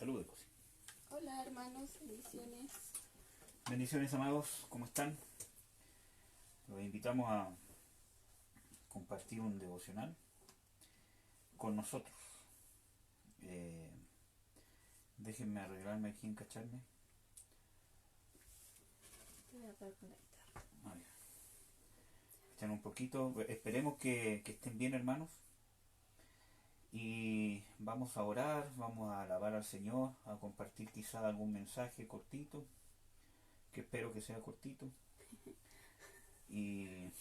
Saludos, Cosi. Hola hermanos, bendiciones. Bendiciones, amados, ¿cómo están? Los invitamos a compartir un devocional con nosotros. Eh, Déjenme arreglarme aquí, encacharme. Te voy a dar con la guitarra. Echan un poquito. Esperemos que estén bien, hermanos. Y vamos a orar, vamos a alabar al Señor, a compartir quizá algún mensaje cortito, que espero que sea cortito. Y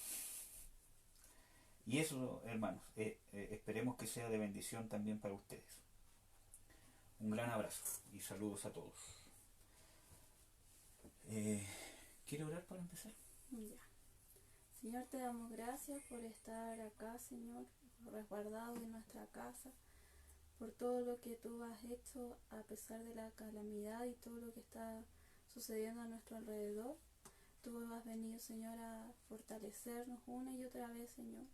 eso, hermanos, esperemos que sea de bendición también para ustedes. Un gran abrazo y saludos a todos. ¿Quiere orar para empezar? Ya. Señor, te damos gracias por estar acá, Señor, resguardado en nuestra casa, por todo lo que tú has hecho a pesar de la calamidad y todo lo que está sucediendo a nuestro alrededor. Tú has venido, Señor, a fortalecernos una y otra vez, Señor.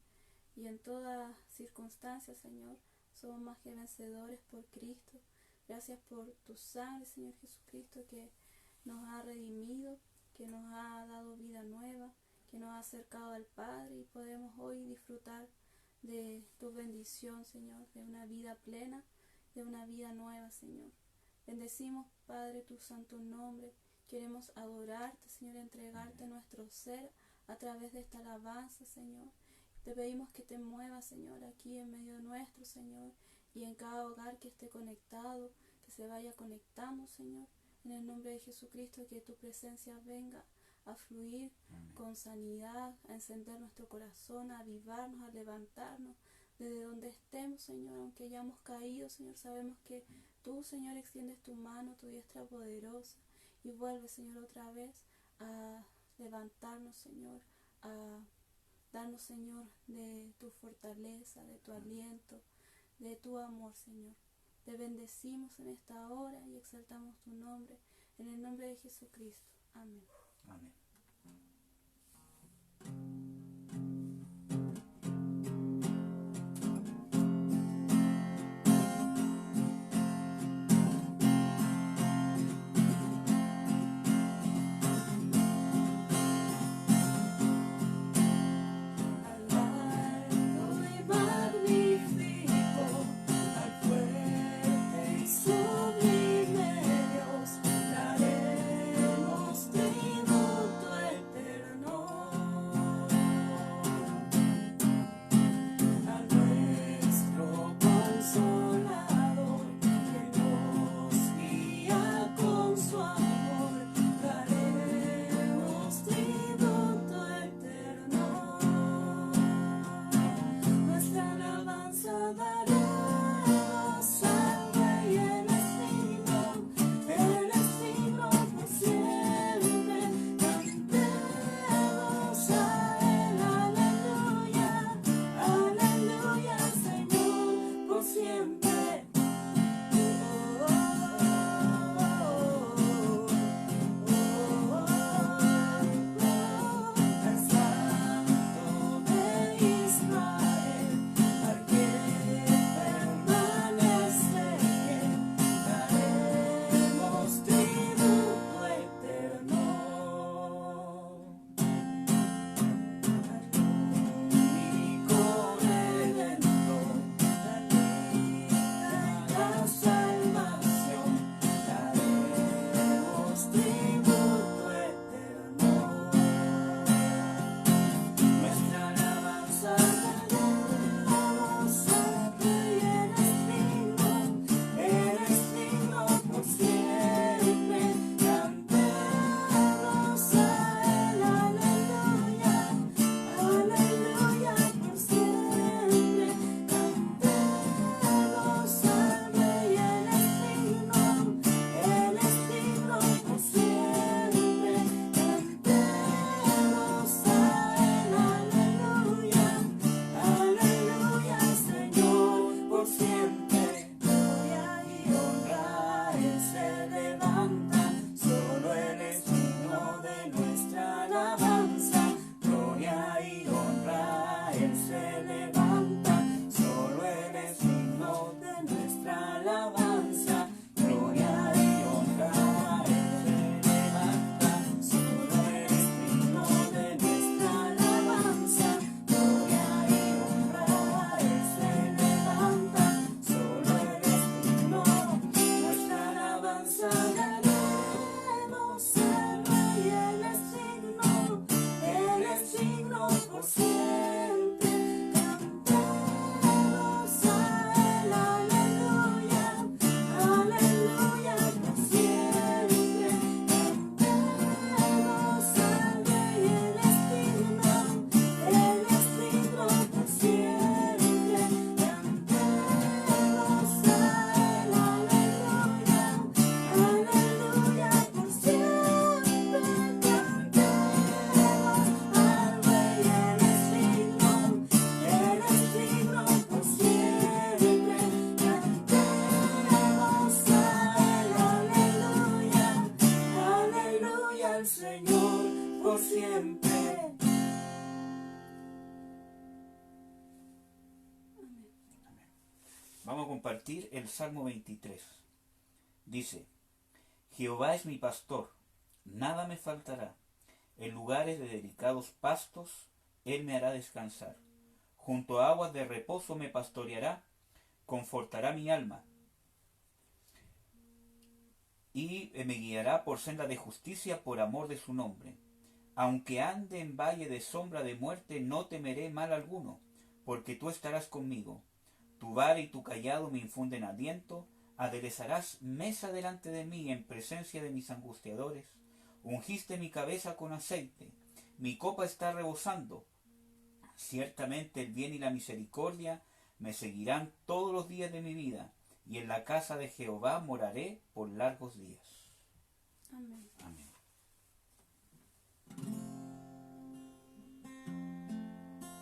Y en todas circunstancias, Señor, somos más que vencedores por Cristo. Gracias por tu sangre, Señor Jesucristo, que nos ha redimido, que nos ha dado vida nueva, que nos ha acercado al Padre y podemos hoy disfrutar de tu bendición, Señor, de una vida plena, de una vida nueva, Señor. Bendecimos, Padre, tu santo nombre. Queremos adorarte, Señor, entregarte nuestro ser a través de esta alabanza, Señor. Te pedimos que te muevas, Señor, aquí en medio nuestro, Señor, y en cada hogar que esté conectado, que se vaya conectando, Señor. En el nombre de Jesucristo, que tu presencia venga a fluir con sanidad, a encender nuestro corazón, a avivarnos, a levantarnos desde donde estemos, Señor. Aunque hayamos caído, Señor, sabemos que tú, Señor, extiendes tu mano, tu diestra poderosa, y vuelves, Señor, otra vez a levantarnos, Señor, a darnos, Señor, de tu fortaleza, de tu aliento, de tu amor, Señor. Te bendecimos en esta hora y exaltamos tu nombre, en el nombre de Jesucristo. Amén. Amén. Daremos tributo eterno. compartir el Salmo 23. Dice: Jehová es mi pastor, nada me faltará. En lugares de delicados pastos, Él me hará descansar. Junto a aguas de reposo me pastoreará, confortará mi alma. Y me guiará por senda de justicia por amor de su nombre. Aunque ande en valle de sombra de muerte, no temeré mal alguno, porque tú estarás conmigo. Tu vara y tu cayado me infunden aliento. Aderezarás mesa delante de mí en presencia de mis angustiadores. Ungiste mi cabeza con aceite, mi copa está rebosando. Ciertamente el bien y la misericordia me seguirán todos los días de mi vida, y en la casa de Jehová moraré por largos días. Amén. Amén.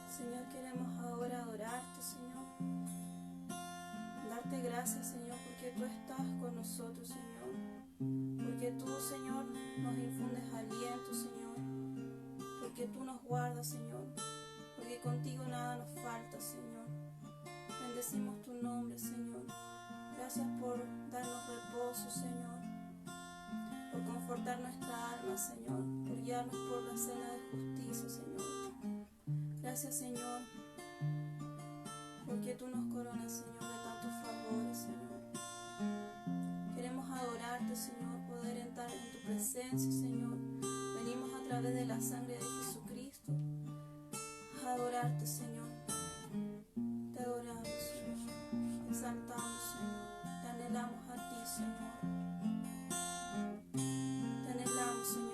Señor, queremos ahora adorarte, Señor. Darte gracias, Señor, porque tú estás con nosotros, Señor. Porque tú, Señor, nos infundes aliento, Señor. Porque tú nos guardas, Señor. Porque contigo nada nos falta, Señor. Bendecimos tu nombre, Señor. Gracias por darnos reposo, Señor. Por confortar nuestra alma, Señor. Por guiarnos por la senda de justicia, Señor. Gracias, Señor, porque tú nos coronas, Señor, de tantos favores, Señor. Queremos adorarte, Señor, poder entrar en tu presencia, Señor. Venimos a través de la sangre de Jesucristo a adorarte, Señor. Te adoramos, Señor. Te exaltamos, Señor. Te anhelamos a ti, Señor. Te anhelamos, Señor.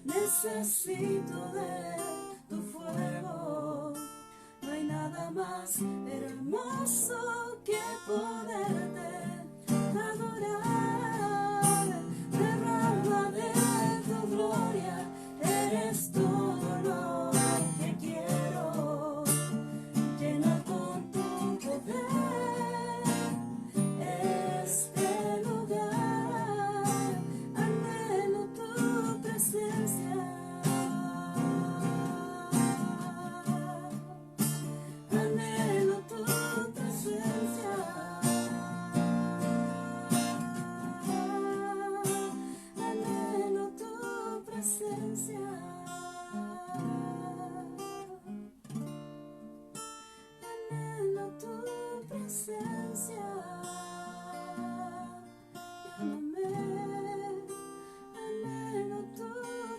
Necesito de tu fuego, no hay nada más hermoso que poderte adorar. Derrama de tu gloria, eres todo lo que quiero. Llena con tu poder este lugar, anhelo tu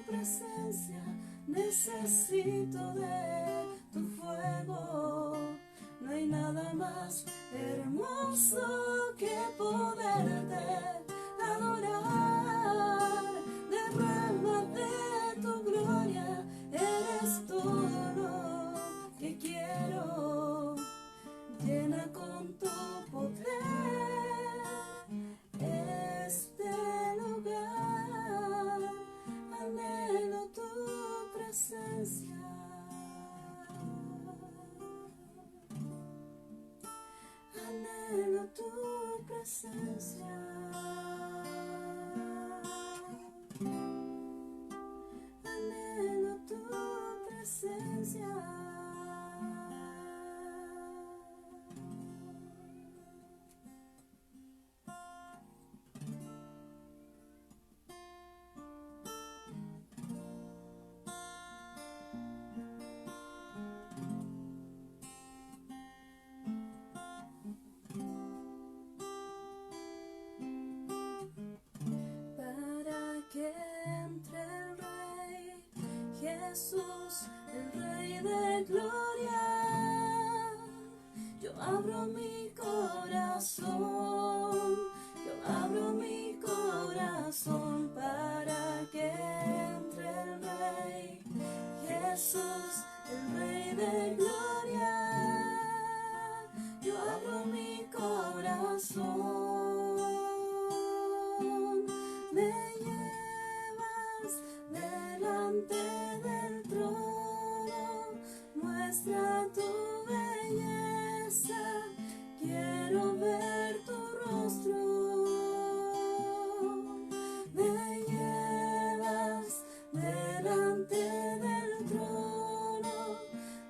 presencia. Necesito de tu fuego, no hay nada más hermoso que poderte adorar. Derrama de tu gloria, eres todo lo que quiero. Llena con tu poder este lugar, anhelo tu presencia. Anhelo tu presencia. Jesús, el Rey de Gloria. Yo abro mi corazón, yo abro mi corazón para que entre el Rey. Jesús, el Rey de Gloria. Yo abro mi corazón. Me llevas delante del trono, muestra tu belleza, quiero ver tu rostro. Me llevas delante del trono,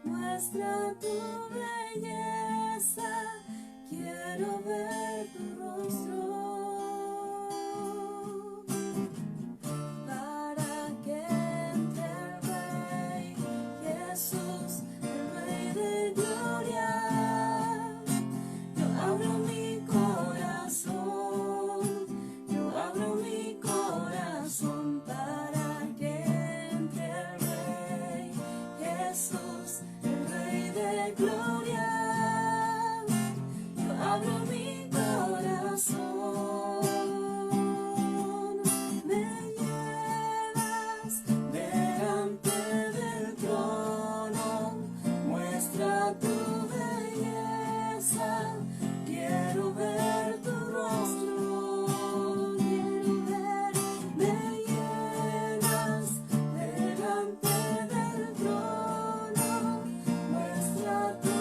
muestra tu belleza, quiero ver tu rostro. Para que entre el Rey, Jesús, el Rey de Gloria. Yo abro mi corazón, yo abro mi corazón para que entre el Rey, Jesús, el Rey de Gloria. Yo abro mi corazón. Me llevas delante del trono, muestra tu belleza, quiero ver tu rostro, quiero ver. Me llevas delante del trono, muestra tu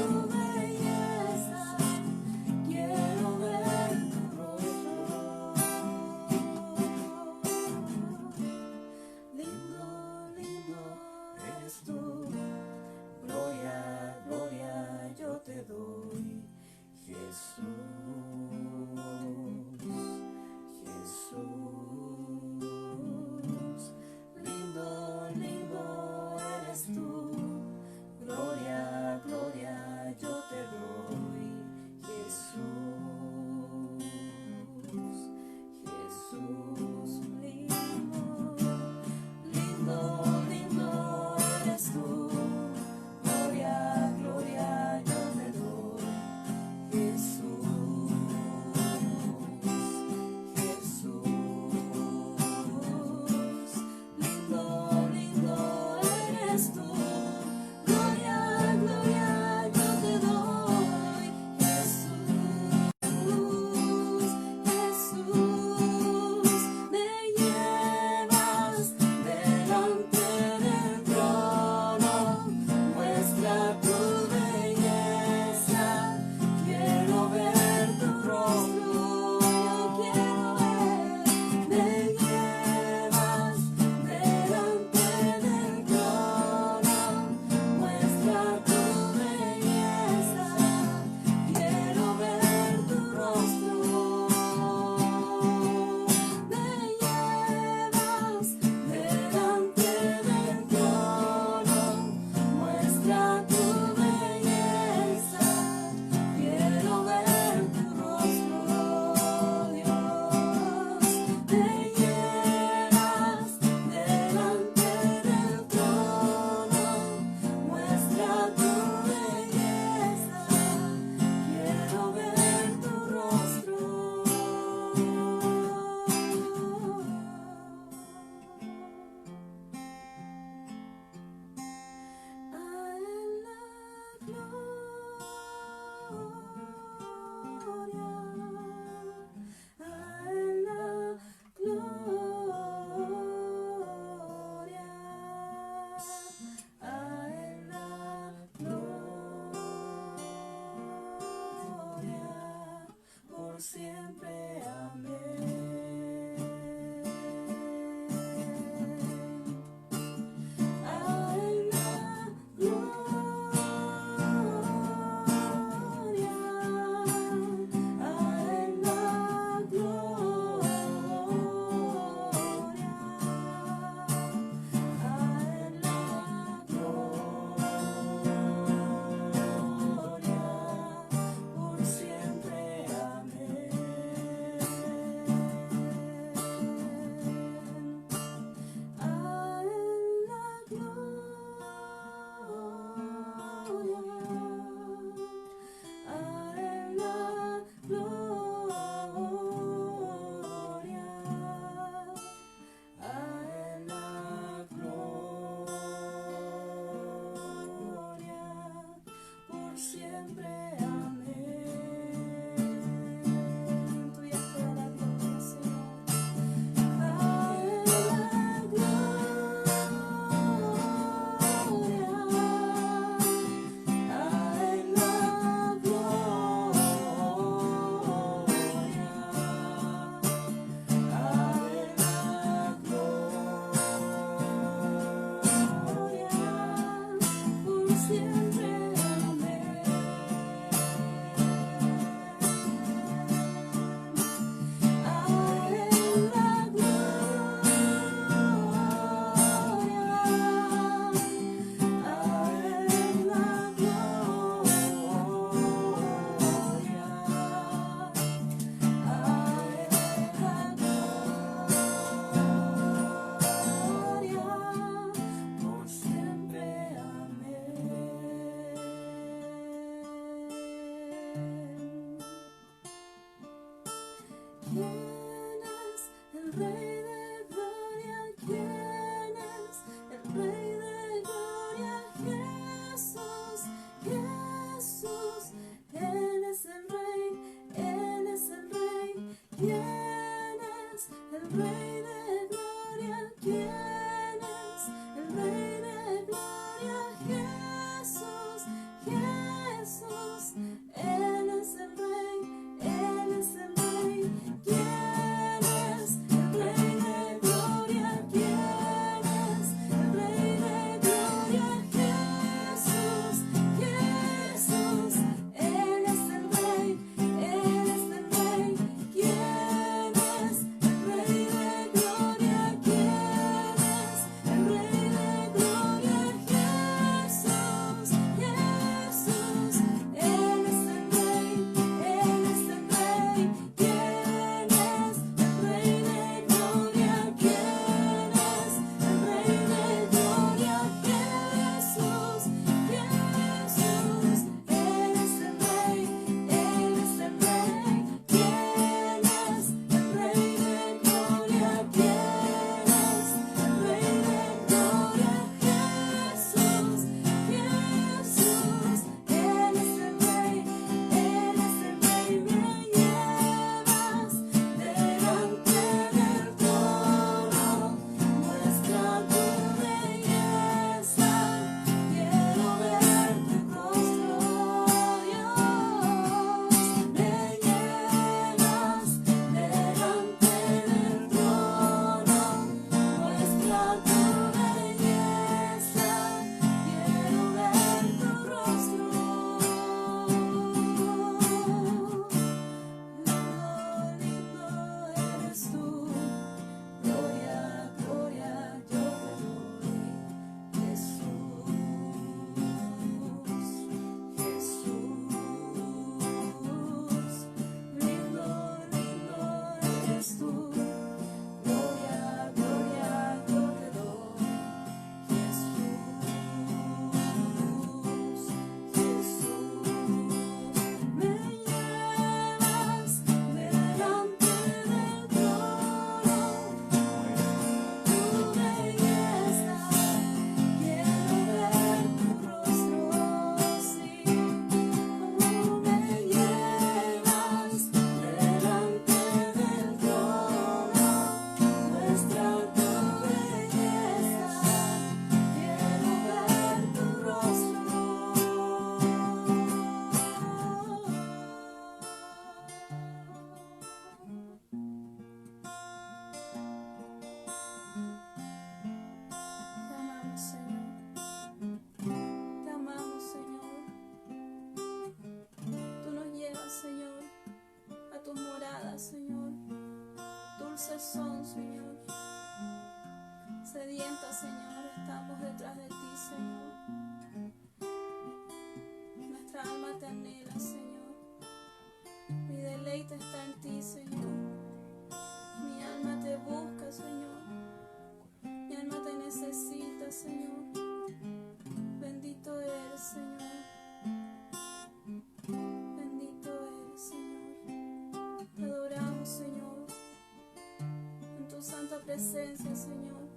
presencia, Señor.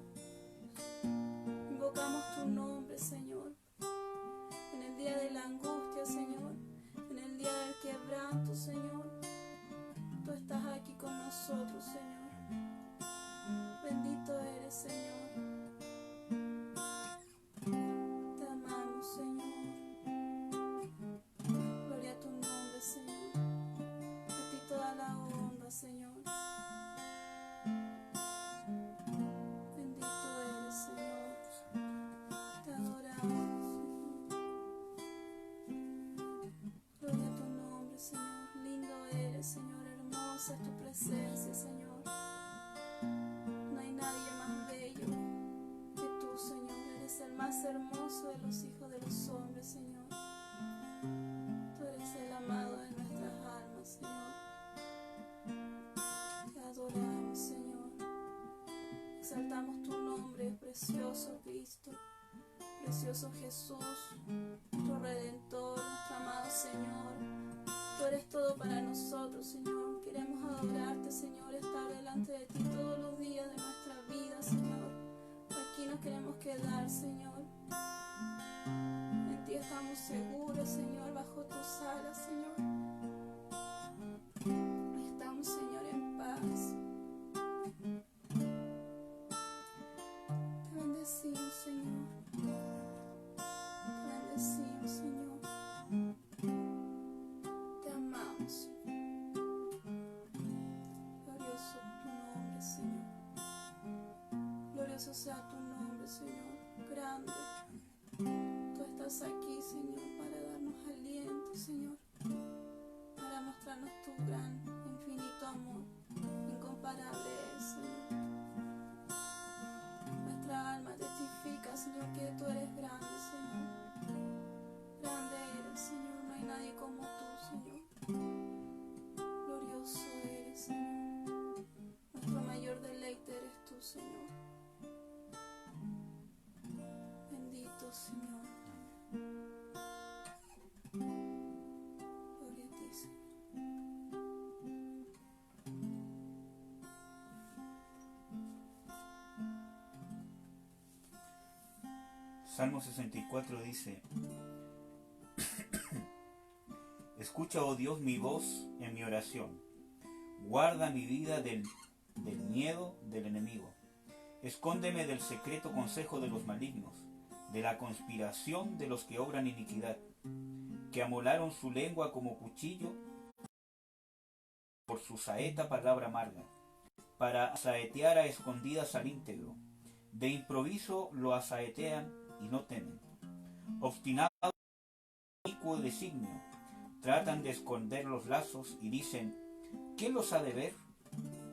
Invocamos tu nombre, Señor. En el día de la angustia, Señor. En el día del quebranto, Señor. Tú estás aquí con nosotros, Señor. Bendito eres, Señor. Te amamos, Señor. Gloria a tu nombre, Señor. A ti toda la honra, Señor. Bendito eres, Señor. Te adoramos, Señor. Gloria a tu nombre, Señor. Lindo eres, Señor. Hermosa es tu presencia, Señor. No hay nadie más bello que tú, Señor. Eres el más hermoso de los hijos de los hombres, Señor. Tú eres el amado de nuestras almas, Señor. Te adoramos, Señor. Exaltamos tu nombre, precioso Cristo, precioso Jesús, nuestro Redentor, nuestro amado Señor. Tú eres todo para nosotros, Señor. Queremos adorarte, Señor, estar delante de ti todos los días de nuestra vida, Señor. Aquí nos queremos quedar, Señor. En ti estamos seguros, Señor, bajo tus alas, Señor. Estamos, Señor, en paz. Te bendecimos, Señor. Te bendecimos, Señor. Te amamos. Glorioso tu nombre, Señor. Glorioso sea tu nombre, Señor. Grande. Tú estás aquí, Señor, para darnos aliento, Señor. Para mostrarnos tu gran, infinito amor. Incomparable es, Señor. Nuestra alma testifica, Señor, que tú eres grande, Señor. Grande eres, Señor. No hay nadie como tú, Señor. Glorioso eres, Señor. Nuestro mayor deleite eres tú, Señor. Bendito, Señor. Gloria a ti, Señor. Salmo 64 dice: Escucha, oh Dios, mi voz en mi oración. Guarda mi vida del miedo del enemigo. Escóndeme del secreto consejo de los malignos, de la conspiración de los que obran iniquidad, que amolaron su lengua como cuchillo, por su saeta palabra amarga, para saetear a escondidas al íntegro. De improviso lo asaetean y no temen. Obstinados inicuo designio, tratan de esconder los lazos y dicen: ¿qué los ha de ver?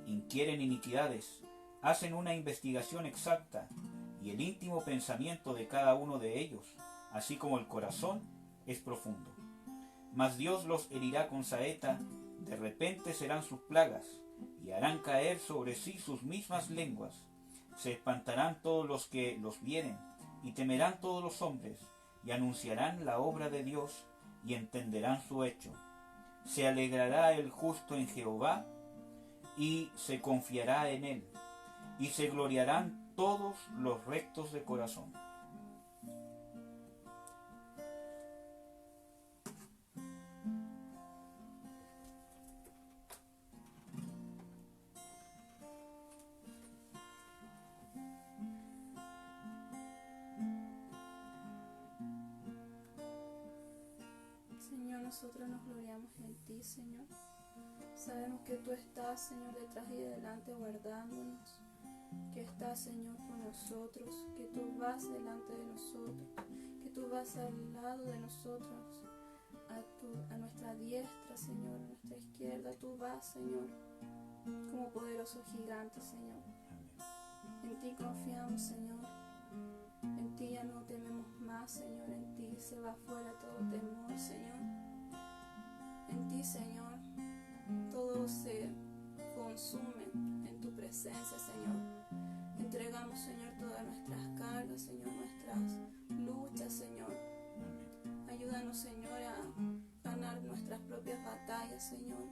Inquieren iniquidades, hacen una investigación exacta, y el íntimo pensamiento de cada uno de ellos, así como el corazón, es profundo. Mas Dios los herirá con saeta, de repente serán sus plagas, y harán caer sobre sí sus mismas lenguas. Se espantarán todos los que los vieren, y temerán todos los hombres, y anunciarán la obra de Dios, y entenderán su hecho. Se alegrará el justo en Jehová, y se confiará en él, y se gloriarán todos los rectos de corazón. Señor, nosotros nos gloriamos en ti, Señor. Sabemos que tú estás, Señor, detrás y delante guardándonos, que estás, Señor, con nosotros, que tú vas delante de nosotros, que tú vas al lado de nosotros, a nuestra diestra, Señor, a nuestra izquierda. Tú vas, Señor, como poderoso gigante, Señor. En ti confiamos, Señor. En ti ya no tememos más, Señor. En ti se va fuera todo temor, Señor. En ti, Señor, todo se consume en tu presencia, Señor. Entregamos, Señor, todas nuestras cargas, Señor, nuestras luchas, Señor. Ayúdanos, Señor, a ganar nuestras propias batallas, Señor,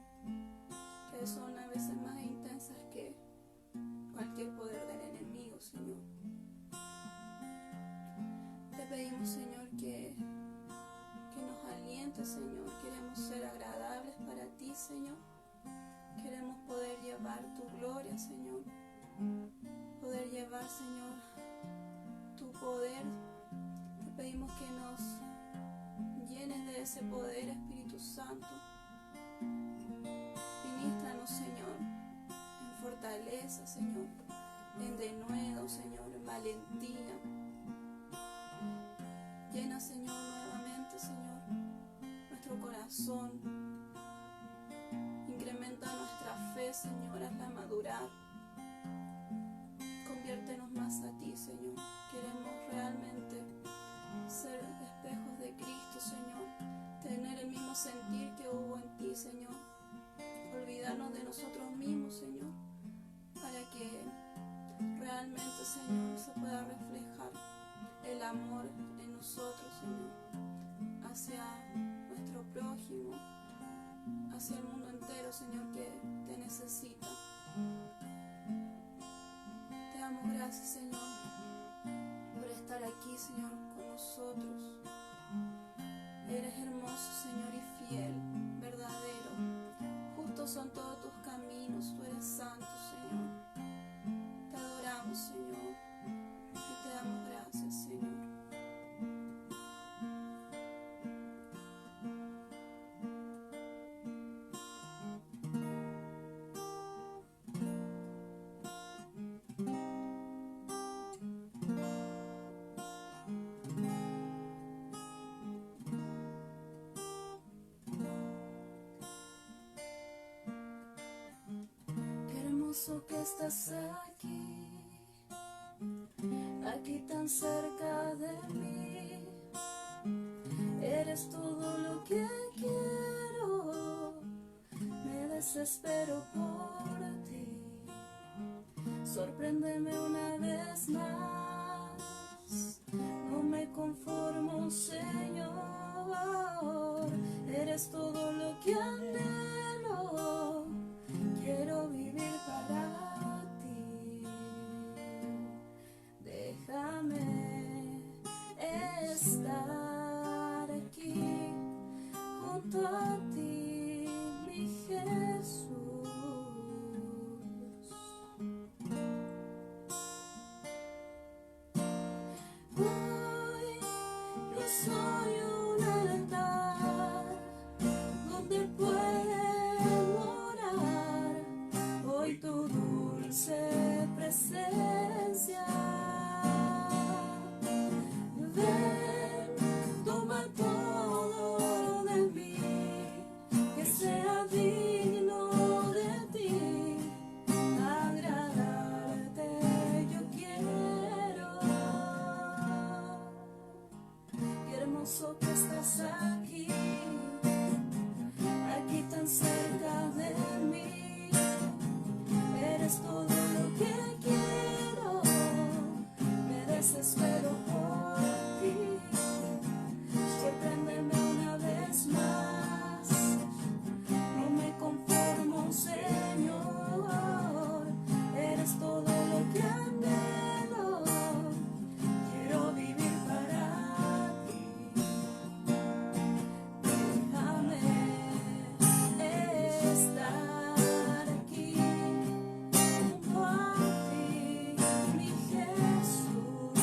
que son a veces más intensas que cualquier poder pedimos, Señor, que nos alientes, Señor. Queremos ser agradables para ti, Señor. Queremos poder llevar tu gloria, Señor. Poder llevar, Señor, tu poder. Te pedimos que nos llenes de ese poder, Espíritu Santo. Ministranos, Señor, en fortaleza, Señor, en denuedo, Señor, en valentía. Llena, Señor, nuevamente, Señor, nuestro corazón. Incrementa nuestra fe, Señor, hazla madurar. Conviértenos más a ti, Señor. Queremos realmente ser espejos de Cristo, Señor. Tener el mismo sentir que hubo en ti, Señor. Olvidarnos de nosotros mismos, Señor, para que realmente, Señor, se pueda reflejar el amor en nosotros, Señor, hacia nuestro prójimo, hacia el mundo entero, Señor, que te necesita. Te damos gracias, Señor, por estar aquí, Señor, con nosotros. Eres hermoso, Señor, y fiel, verdadero. Justos son todos tus caminos, tú eres santo, Señor. Te adoramos, Señor, y te damos gracias, Señor. Que estás aquí, aquí tan cerca de mí. Eres todo lo que quiero, me desespero por ti. Sorpréndeme una vez más, no me conformo, Señor. Eres todo lo que anhelo, quiero vivir para ti. Déjame estar aquí junto a ti, mi Jesús. Hoy yo soy un altar donde puedo orar. Hoy tu dulce presencia. Ven, toma todo de mí, que sea digno de ti. Agradarte yo quiero. Qué hermoso que estás aquí, aquí tan cerca de mí. Eres todo lo que quiero, me desespero por ti. Sorpréndeme una vez más, no me conformo, Señor. Eres todo lo que anhelo, quiero vivir para ti. Déjame estar aquí junto a ti, mi Jesús.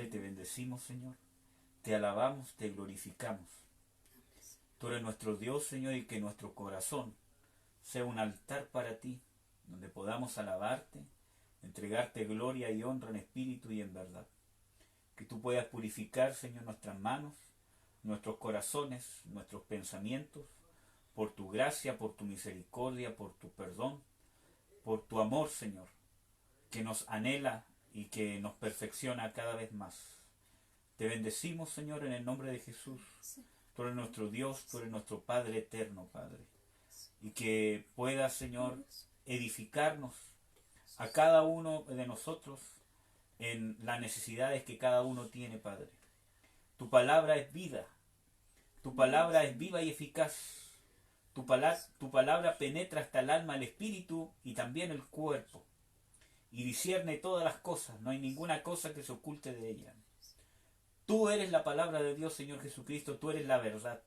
Padre, te bendecimos, Señor. Te alabamos, te glorificamos. Tú eres nuestro Dios, Señor, y que nuestro corazón sea un altar para ti, donde podamos alabarte, entregarte gloria y honra en espíritu y en verdad. Que tú puedas purificar, Señor, nuestras manos, nuestros corazones, nuestros pensamientos, por tu gracia, por tu misericordia, por tu perdón, por tu amor, Señor, que nos anhela y que nos perfecciona cada vez más. Te bendecimos, Señor, en el nombre de Jesús. Tú eres nuestro Dios, tú eres nuestro Padre eterno, Padre. Y que puedas, Señor, edificarnos a cada uno de nosotros en las necesidades que cada uno tiene, Padre. Tu palabra es vida. Tu palabra es viva y eficaz. Tu palabra penetra hasta el alma, el espíritu y también el cuerpo. Y discierne todas las cosas. No hay ninguna cosa que se oculte de ella. Tú eres la palabra de Dios, Señor Jesucristo. Tú eres la verdad.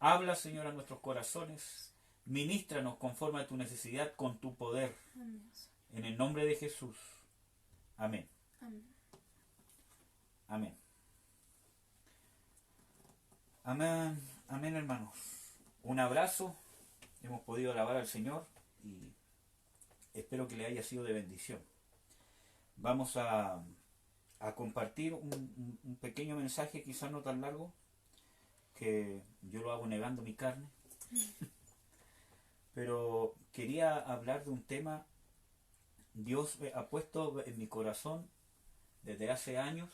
Habla, Señor, a nuestros corazones. Ministranos conforme a tu necesidad con tu poder. Amén. En el nombre de Jesús. Amén. Amén. Amén. Amén. Amén, hermanos. Un abrazo. Hemos podido alabar al Señor y espero que le haya sido de bendición. Vamos a compartir un pequeño mensaje, quizás no tan largo, que yo lo hago negando mi carne. Pero quería hablar de un tema. Dios ha puesto en mi corazón desde hace años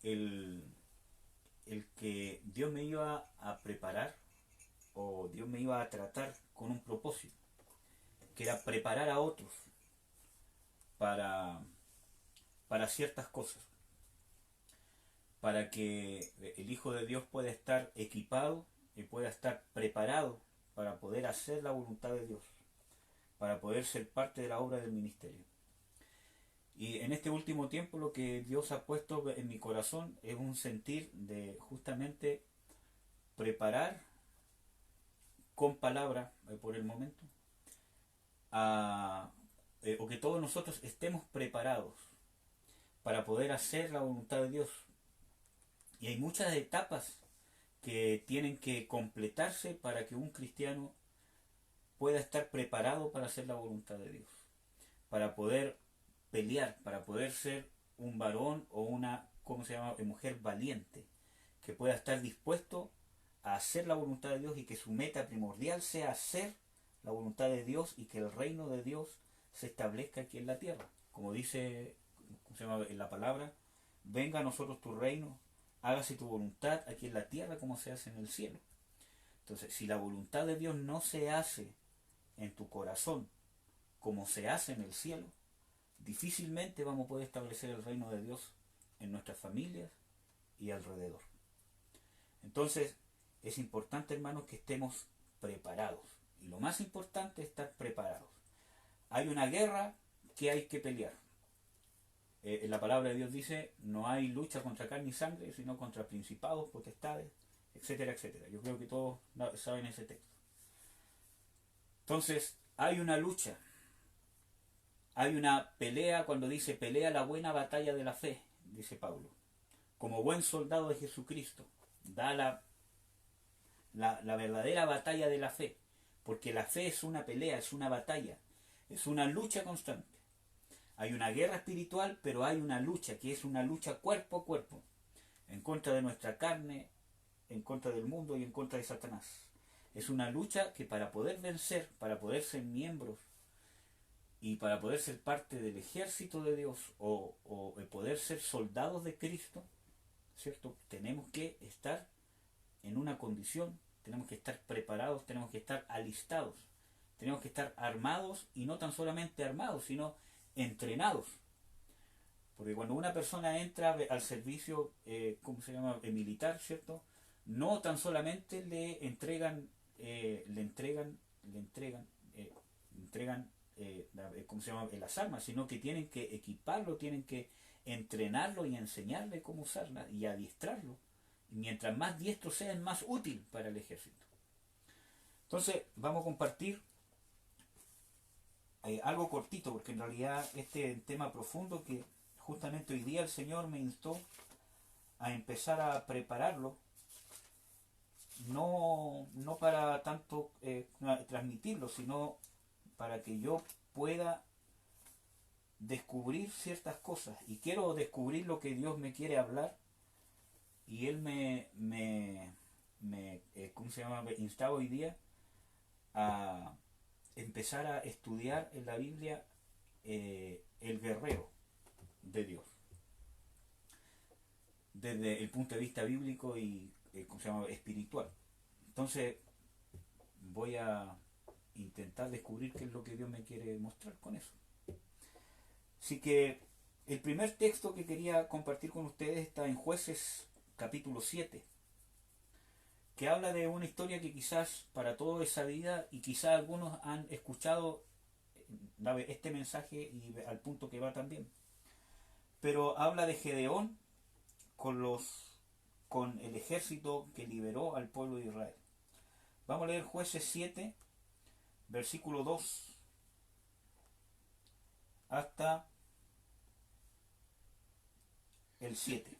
el que Dios me iba a preparar o Dios me iba a tratar con un propósito, que era preparar a otros para ciertas cosas, para que el Hijo de Dios pueda estar equipado y pueda estar preparado para poder hacer la voluntad de Dios, para poder ser parte de la obra del ministerio. Y en este último tiempo lo que Dios ha puesto en mi corazón es un sentir de justamente preparar con palabra, por el momento, o que todos nosotros estemos preparados para poder hacer la voluntad de Dios. Y hay muchas etapas que tienen que completarse para que un cristiano pueda estar preparado para hacer la voluntad de Dios, para poder pelear, para poder ser un varón o una, mujer valiente, que pueda estar dispuesto a hacer la voluntad de Dios y que su meta primordial sea hacer la voluntad de Dios y que el reino de Dios se establezca aquí en la tierra. Como dice en la palabra, venga a nosotros tu reino, hágase tu voluntad aquí en la tierra como se hace en el cielo. Entonces, si la voluntad de Dios no se hace en tu corazón como se hace en el cielo, difícilmente vamos a poder establecer el reino de Dios en nuestras familias y alrededor. Entonces, es importante, hermanos, que estemos preparados. Y lo más importante es estar preparados. Hay una guerra que hay que pelear. En la palabra de Dios dice, no hay lucha contra carne y sangre, sino contra principados, potestades, etcétera, etcétera. Yo creo que todos saben ese texto. Entonces, hay una lucha. Hay una pelea cuando dice, pelea la buena batalla de la fe, dice Pablo. Como buen soldado de Jesucristo, da la verdadera batalla de la fe. Porque la fe es una pelea, es una batalla, es una lucha constante. Hay una guerra espiritual, pero hay una lucha, que es una lucha cuerpo a cuerpo, en contra de nuestra carne, en contra del mundo y en contra de Satanás. Es una lucha que para poder vencer, para poder ser miembros y para poder ser parte del ejército de Dios o poder ser soldados de Cristo, ¿cierto? Tenemos que estar en una condición, tenemos que estar preparados, tenemos que estar alistados, tenemos que estar armados y no tan solamente armados, sino entrenados. Porque cuando una persona entra al servicio, militar, ¿cierto? No tan solamente le entregan las armas, sino que tienen que equiparlo, tienen que entrenarlo y enseñarle cómo usarla y adiestrarlo. Y mientras más diestro sea, es más útil para el ejército. Entonces, vamos a compartir algo cortito, porque en realidad este es un tema profundo que justamente hoy día el Señor me instó a empezar a prepararlo, no para tanto transmitirlo, sino para que yo pueda descubrir ciertas cosas. Y quiero descubrir lo que Dios me quiere hablar. Y Él ¿cómo se llama? Me instaba hoy día a empezar a estudiar en la Biblia el guerrero de Dios, desde el punto de vista bíblico y ¿cómo se llama? Espiritual. Entonces voy a intentar descubrir qué es lo que Dios me quiere mostrar con eso. Así que el primer texto que quería compartir con ustedes está en Jueces capítulo 7, que habla de una historia que quizás para todos es sabida y quizás algunos han escuchado este mensaje y al punto que va también. Pero habla de Gedeón con el ejército que liberó al pueblo de Israel. Vamos a leer Jueces 7, versículo 2 hasta el 7.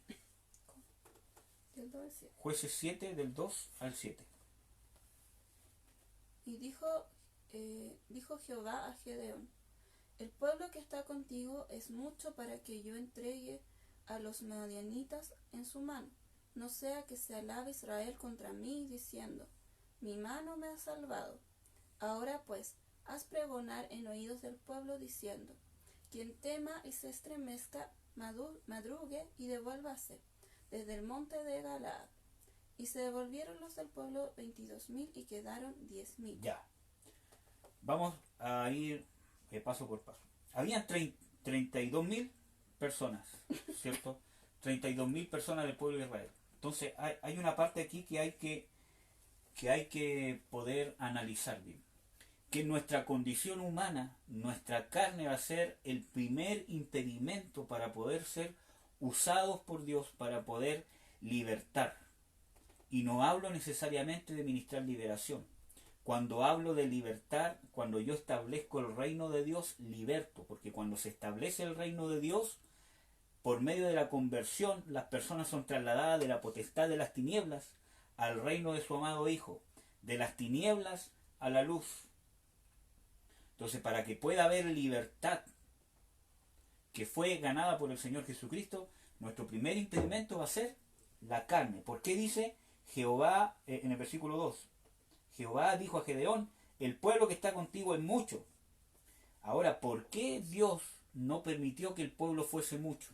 Del 2 al 7. Jueces 7, del 2 al 7. Y dijo Jehová a Gedeón: el pueblo que está contigo es mucho para que yo entregue a los madianitas en su mano. No sea que se alabe Israel contra mí, diciendo: mi mano me ha salvado. Ahora pues, haz pregonar en oídos del pueblo, diciendo: quien tema y se estremezca, madrugue y devuélvase desde el monte de Galaad. Y se devolvieron los del pueblo 22,000 y quedaron 10,000. Ya. Vamos a ir paso por paso. Habían 32,000 personas, ¿cierto? 32,000 personas del pueblo de Israel. Entonces hay una parte aquí que hay que poder analizar bien. Que nuestra condición humana, nuestra carne va a ser el primer impedimento para poder ser usados por Dios, para poder libertar. Y no hablo necesariamente de ministrar liberación. Cuando hablo de libertar, cuando yo establezco el reino de Dios, liberto. Porque cuando se establece el reino de Dios, por medio de la conversión, las personas son trasladadas de la potestad de las tinieblas al reino de su amado Hijo, de las tinieblas a la luz. Entonces, para que pueda haber libertad que fue ganada por el Señor Jesucristo, nuestro primer impedimento va a ser la carne. ¿Por qué dice Jehová en el versículo 2? Jehová dijo a Gedeón: el pueblo que está contigo es mucho. Ahora, ¿por qué Dios no permitió que el pueblo fuese mucho?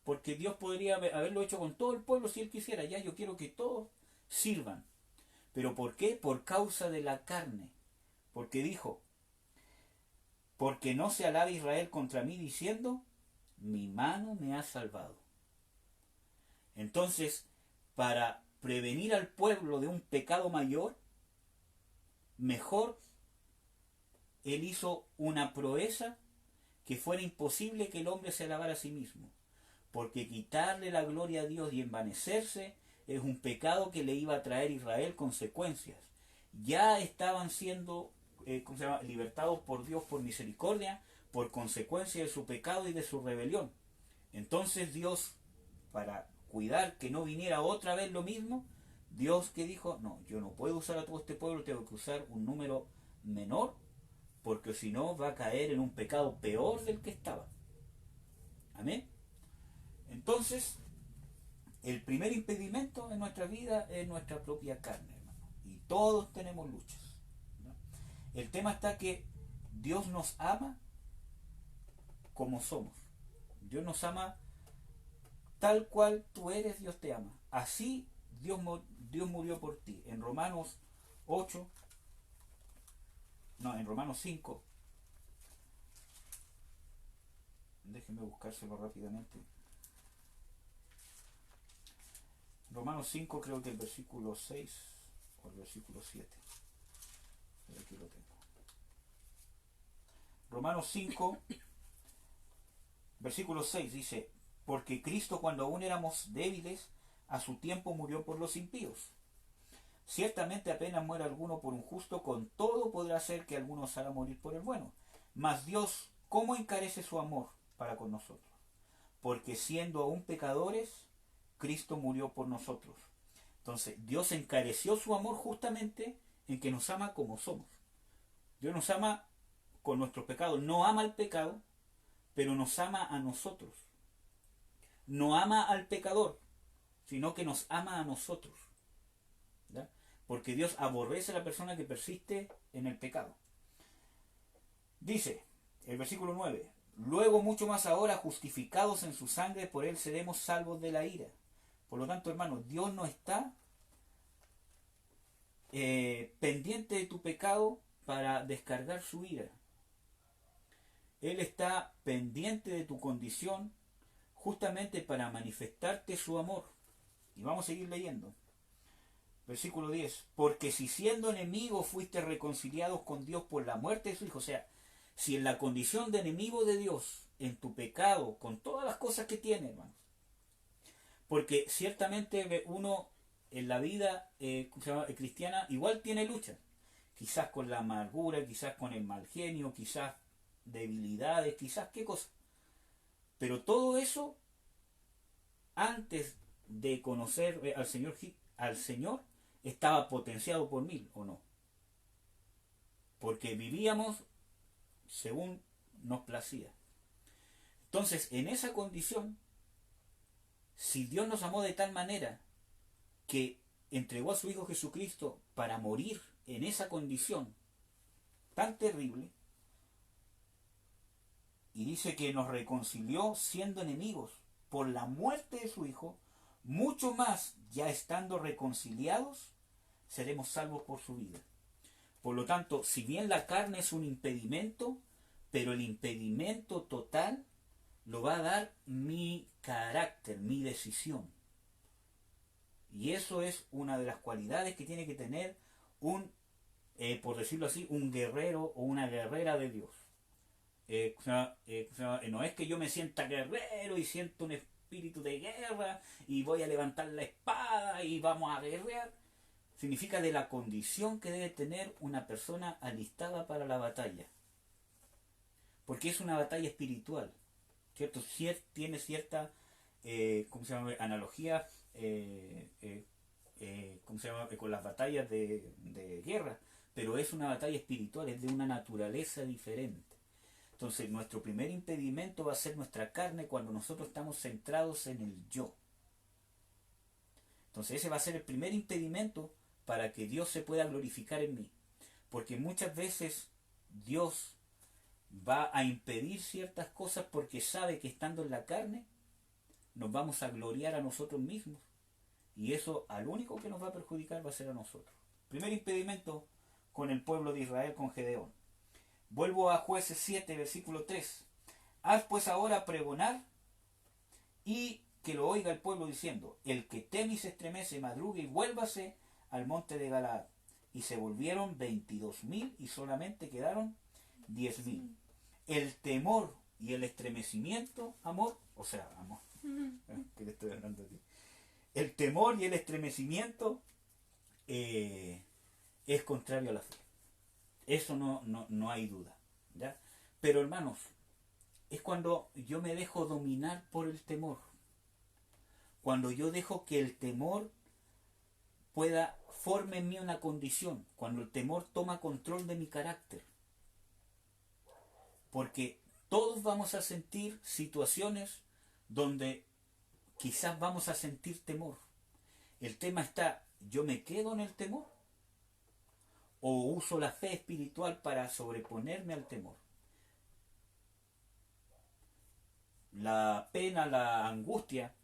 Porque Dios podría haberlo hecho con todo el pueblo si Él quisiera. Ya, yo quiero que todos sirvan. ¿Pero por qué? Por causa de la carne. Porque dijo: porque no se alabe Israel contra mí diciendo: mi mano me ha salvado. Entonces, para prevenir al pueblo de un pecado mayor, mejor Él hizo una proeza que fuera imposible que el hombre se alabara a sí mismo. Porque quitarle la gloria a Dios y envanecerse es un pecado que le iba a traer a Israel consecuencias. Ya estaban siendo libertados por Dios por misericordia, por consecuencia de su pecado y de su rebelión. Entonces Dios, para cuidar que no viniera otra vez lo mismo, Dios que dijo: no, yo no puedo usar a todo este pueblo, tengo que usar un número menor, porque si no va a caer en un pecado peor del que estaba. Amén. Entonces, el primer impedimento en nuestra vida es nuestra propia carne, hermano. Y todos tenemos luchas, ¿no? El tema está que Dios nos ama como somos. Dios nos ama tal cual tú eres, Dios te ama. Así Dios murió por ti. En Romanos 5. Déjenme buscárselo rápidamente. Romanos 5, creo que el versículo 6 o el versículo 7. Aquí lo tengo. Romanos 5, versículo 6 dice: porque Cristo, cuando aún éramos débiles, a su tiempo murió por los impíos. Ciertamente apenas muera alguno por un justo, con todo podrá ser que alguno salga a morir por el bueno. Mas Dios, ¿cómo encarece su amor para con nosotros? porque siendo aún pecadores, Cristo murió por nosotros. Entonces, Dios encareció su amor justamente en que nos ama como somos. Dios nos ama con nuestros pecados. No ama al pecado, pero nos ama a nosotros. No ama al pecador, sino que nos ama a nosotros. ¿Ya? Porque Dios aborrece a la persona que persiste en el pecado. Dice el versículo 9: luego mucho más ahora, justificados en su sangre, por él seremos salvos de la ira. Por lo tanto, hermanos, Dios no está pendiente de tu pecado para descargar su ira. Él está pendiente de tu condición justamente para manifestarte su amor. Y vamos a seguir leyendo. Versículo 10. Porque si siendo enemigos fuiste reconciliados con Dios por la muerte de su Hijo. O sea, si en la condición de enemigo de Dios, en tu pecado, con todas las cosas que tiene, hermanos. Porque ciertamente uno en la vida cristiana igual tiene lucha. Quizás con la amargura, quizás con el mal genio, quizás debilidades, quizás qué cosa. Pero todo eso, antes de conocer al Señor, estaba potenciado por mí, ¿o no? Porque vivíamos según nos placía. Entonces, en esa condición, si Dios nos amó de tal manera que entregó a su Hijo Jesucristo para morir en esa condición tan terrible, y dice que nos reconcilió siendo enemigos por la muerte de su Hijo, mucho más, ya estando reconciliados, seremos salvos por su vida. Por lo tanto, si bien la carne es un impedimento, pero el impedimento total lo va a dar mi carácter, mi decisión. Y eso es una de las cualidades que tiene que tener un, por decirlo así, un guerrero o una guerrera de Dios. No es que yo me sienta guerrero y siento un espíritu de guerra y voy a levantar la espada y vamos a guerrear. Significa de la condición que debe tener una persona alistada para la batalla. Porque es una batalla espiritual, ¿cierto? Tiene cierta analogía con las batallas de guerra, pero es una batalla espiritual, es de una naturaleza diferente. Entonces, nuestro primer impedimento va a ser nuestra carne cuando nosotros estamos centrados en el yo. Entonces, ese va a ser el primer impedimento para que Dios se pueda glorificar en mí. Porque muchas veces Dios va a impedir ciertas cosas porque sabe que estando en la carne nos vamos a gloriar a nosotros mismos. Y eso al único que nos va a perjudicar va a ser a nosotros. Primer impedimento con el pueblo de Israel, con Gedeón. Vuelvo a Jueces 7, versículo 3. Haz pues ahora pregonar y que lo oiga el pueblo diciendo: el que teme y se estremece, madrugue y vuélvase al monte de Galaad. Y se volvieron 22.000 y solamente quedaron 10.000. El temor y el estremecimiento, amor, ¿qué le estoy hablando aquí? El temor y el estremecimiento es contrario a la fe. Eso no hay duda, ¿ya? Pero hermanos, es cuando yo me dejo dominar por el temor. Cuando yo dejo que el temor forme en mí una condición. Cuando el temor toma control de mi carácter. Porque todos vamos a sentir situaciones donde quizás vamos a sentir temor. El tema está, ¿yo me quedo en el temor? ¿O uso la fe espiritual para sobreponerme al temor? La pena, la angustia,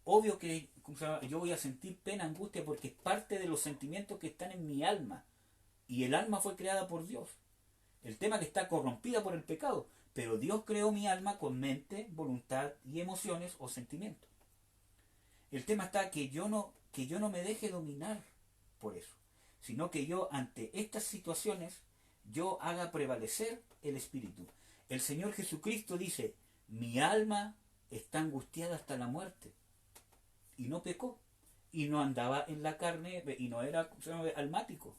obvio que yo voy a sentir pena, angustia, porque es parte de los sentimientos que están en mi alma. Y el alma fue creada por Dios. El tema que está corrompida por el pecado. Pero Dios creó mi alma con mente, voluntad y emociones o sentimientos. El tema está que yo no me deje dominar por eso, sino que yo ante estas situaciones yo haga prevalecer el espíritu. El Señor Jesucristo dice: mi alma está angustiada hasta la muerte. Y no pecó. Y no andaba en la carne y no era almático.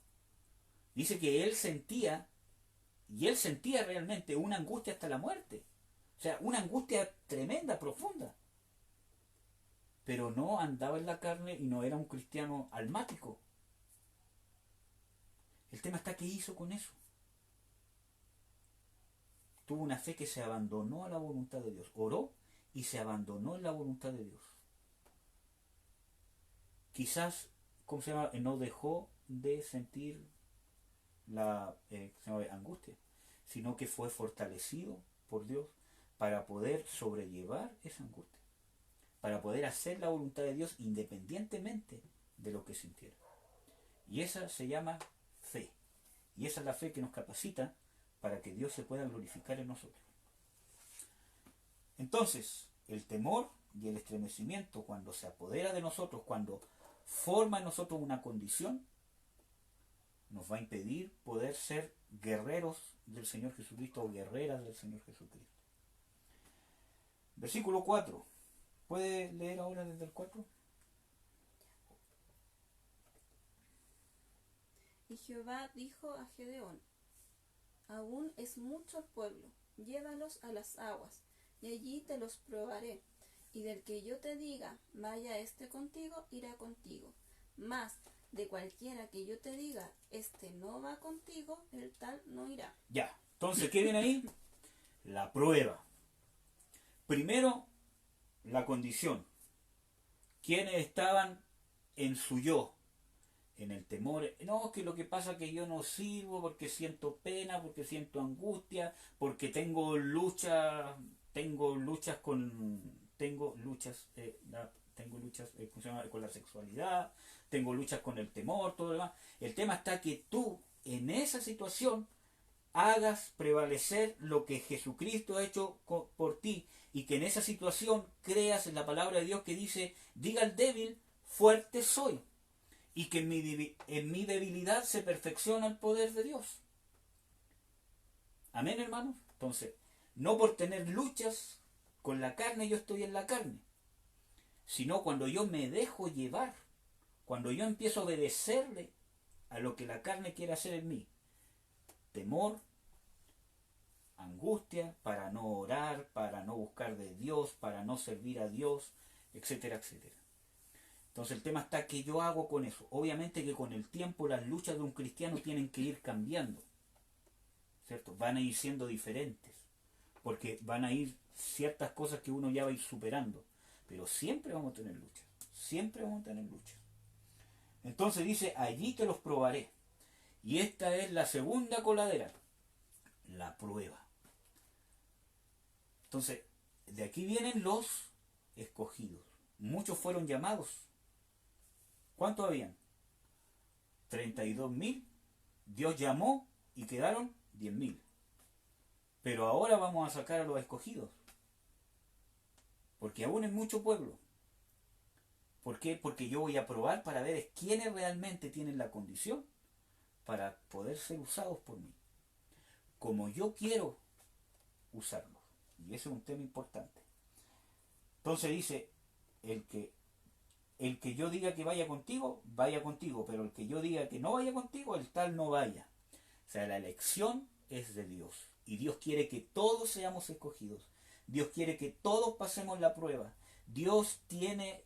Dice que él sentía realmente una angustia hasta la muerte. O sea, una angustia tremenda, profunda. pero no andaba en la carne y no era un cristiano almático. El tema está qué hizo con eso. Tuvo una fe que se abandonó a la voluntad de Dios. Oró y se abandonó en la voluntad de Dios. Quizás, ¿cómo se llama? No dejó de sentir la angustia, sino que fue fortalecido por Dios para poder sobrellevar esa angustia, para poder hacer la voluntad de Dios independientemente de lo que sintiera. Y esa se llama fe. Y esa es la fe que nos capacita para que Dios se pueda glorificar en nosotros. Entonces, el temor y el estremecimiento, cuando se apodera de nosotros, cuando forma en nosotros una condición, nos va a impedir poder ser guerreros del Señor Jesucristo o guerreras del Señor Jesucristo. Versículo 4. ¿Puede leer ahora desde el 4? Y Jehová dijo a Gedeón: aún es mucho el pueblo, llévalos a las aguas, y allí te los probaré. Y del que yo te diga, vaya este contigo, irá contigo. Mas de cualquiera que yo te diga, este no va contigo, el tal no irá. Ya, entonces, ¿qué viene ahí? La prueba. Primero, la condición. ¿Quiénes estaban en su yo? En el temor. No, que lo que pasa es que yo no sirvo porque siento pena, porque siento angustia, porque tengo luchas con la sexualidad, tengo luchas con el temor, todo lo demás. El tema está que tú en esa situación hagas prevalecer lo que Jesucristo ha hecho por ti, y que en esa situación creas en la palabra de Dios que dice: diga al débil, fuerte soy, y que en mi debilidad se perfecciona el poder de Dios. Amén, hermanos. Entonces, no por tener luchas con la carne yo estoy en la carne, sino cuando yo me dejo llevar, cuando yo empiezo a obedecerle a lo que la carne quiere hacer en mí. Temor, angustia, para no orar, para no buscar de Dios, para no servir a Dios, etcétera, etcétera. Entonces el tema está que yo hago con eso. Obviamente que con el tiempo las luchas de un cristiano tienen que ir cambiando, ¿cierto? Van a ir siendo diferentes, porque van a ir ciertas cosas que uno ya va a ir superando, pero siempre vamos a tener luchas, siempre vamos a tener luchas. Entonces dice: allí te los probaré. Y esta es la segunda coladera, la prueba. Entonces, de aquí vienen los escogidos. Muchos fueron llamados. ¿Cuántos habían? 32.000. Dios llamó y quedaron 10.000. Pero ahora vamos a sacar a los escogidos, porque aún es mucho pueblo. ¿Por qué? Porque yo voy a probar para ver quiénes realmente tienen la condición para poder ser usados por mí, como yo quiero usarlos. Y ese es un tema importante. Entonces dice: el que yo diga que vaya contigo, pero el que yo diga que no vaya contigo, el tal no vaya. O sea, la elección es de Dios. Y Dios quiere que todos seamos escogidos. Dios quiere que todos pasemos la prueba. Dios tiene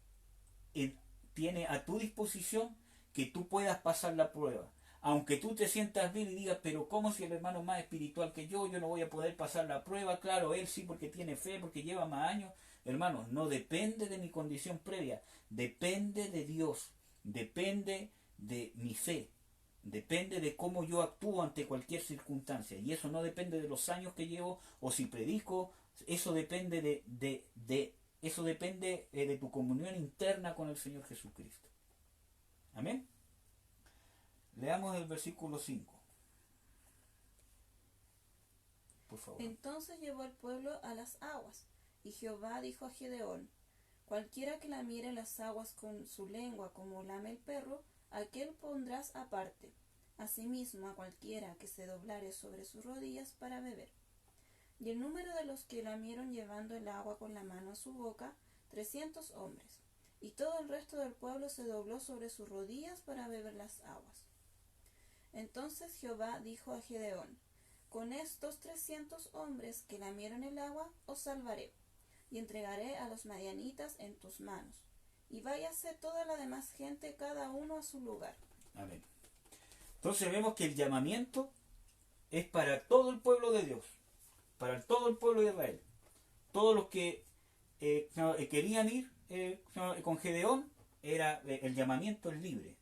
a tu disposición que tú puedas pasar la prueba. Aunque tú te sientas bien y digas: pero ¿cómo si el hermano es más espiritual que yo no voy a poder pasar la prueba? Claro, él sí, porque tiene fe, porque lleva más años. Hermanos, no depende de mi condición previa, depende de Dios, depende de mi fe, depende de cómo yo actúo ante cualquier circunstancia. Y eso no depende de los años que llevo o si predico. Eso depende de tu comunión interna con el Señor Jesucristo. Amén. Leamos el versículo 5. Por favor. Entonces llevó el pueblo a las aguas, y Jehová dijo a Gedeón: cualquiera que lamiere las aguas con su lengua como lame el perro, aquel pondrás aparte. Asimismo a cualquiera que se doblare sobre sus rodillas para beber. Y el número de los que lamieron llevando el agua con la mano a su boca, 300 hombres. Y todo el resto del pueblo se dobló sobre sus rodillas para beber las aguas. Entonces Jehová dijo a Gedeón: con estos 300 hombres que lamieron el agua, os salvaré, y entregaré a los madianitas en tus manos. y váyase toda la demás gente, cada uno a su lugar. Amén. Entonces vemos que el llamamiento es para todo el pueblo de Dios, para todo el pueblo de Israel. Todos los que querían ir con Gedeón, el llamamiento es libre,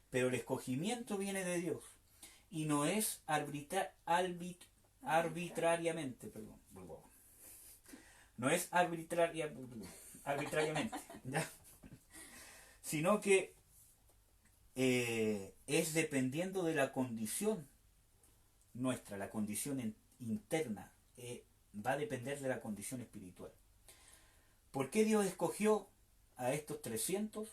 pero el escogimiento viene de Dios y no es arbitrariamente, no es arbitrariamente, ¿ya? Sino que es dependiendo de la condición nuestra, la condición interna, va a depender de la condición espiritual. ¿Por qué Dios escogió a estos 300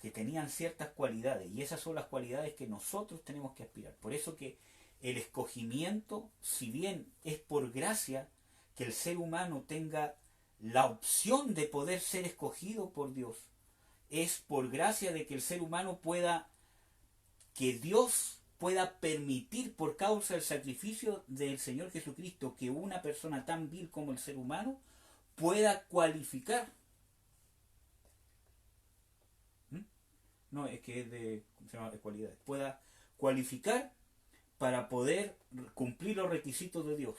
que tenían ciertas cualidades? Y esas son las cualidades que nosotros tenemos que aspirar. Por eso que el escogimiento, si bien es por gracia que el ser humano tenga la opción de poder ser escogido por Dios, es por gracia de que el ser humano que Dios pueda permitir por causa del sacrificio del Señor Jesucristo que una persona tan vil como el ser humano pueda cualificar. No, es que es de, ¿cómo se llama?, de cualidades. Pueda cualificar para poder cumplir los requisitos de Dios.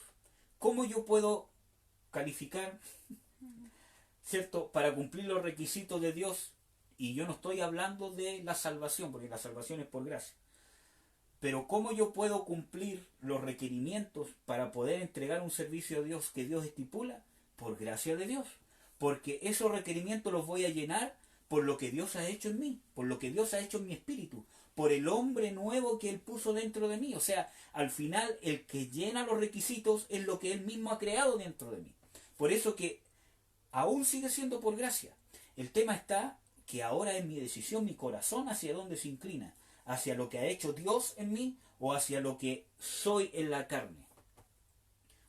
¿Cómo yo puedo calificar, cierto, para cumplir los requisitos de Dios? Y yo no estoy hablando de la salvación, porque la salvación es por gracia. Pero ¿cómo yo puedo cumplir los requerimientos para poder entregar un servicio a Dios que Dios estipula? Por gracia de Dios. Porque esos requerimientos los voy a llenar por lo que Dios ha hecho en mí, por lo que Dios ha hecho en mi espíritu, por el hombre nuevo que Él puso dentro de mí. O sea, al final el que llena los requisitos es lo que Él mismo ha creado dentro de mí. Por eso que aún sigue siendo por gracia. El tema está que ahora es mi decisión, mi corazón hacia dónde se inclina, hacia lo que ha hecho Dios en mí o hacia lo que soy en la carne.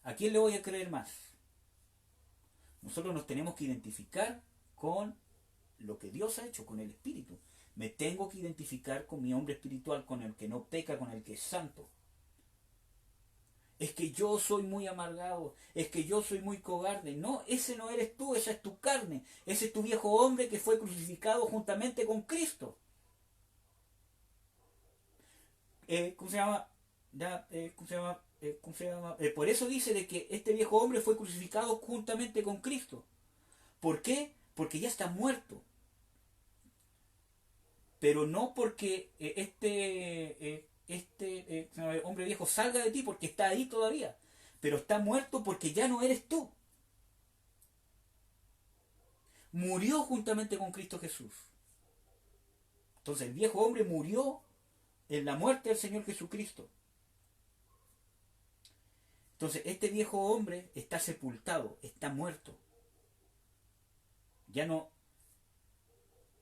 ¿A quién le voy a creer más? Nosotros nos tenemos que identificar con lo que Dios ha hecho, con el Espíritu. Me tengo que identificar con mi hombre espiritual, con el que no peca, con el que es santo. Es que yo soy muy amargado, es que yo soy muy cobarde. No, ese no eres tú, esa es tu carne. Ese es tu viejo hombre que fue crucificado juntamente con Cristo. ¿Cómo se llama? Por eso dice de que este viejo hombre fue crucificado juntamente con Cristo. ¿Por qué? Porque ya está muerto. Pero no porque hombre viejo salga de ti, porque está ahí todavía. Pero está muerto porque ya no eres tú. Murió juntamente con Cristo Jesús. Entonces el viejo hombre murió en la muerte del Señor Jesucristo. Entonces este viejo hombre está sepultado, está muerto. Ya no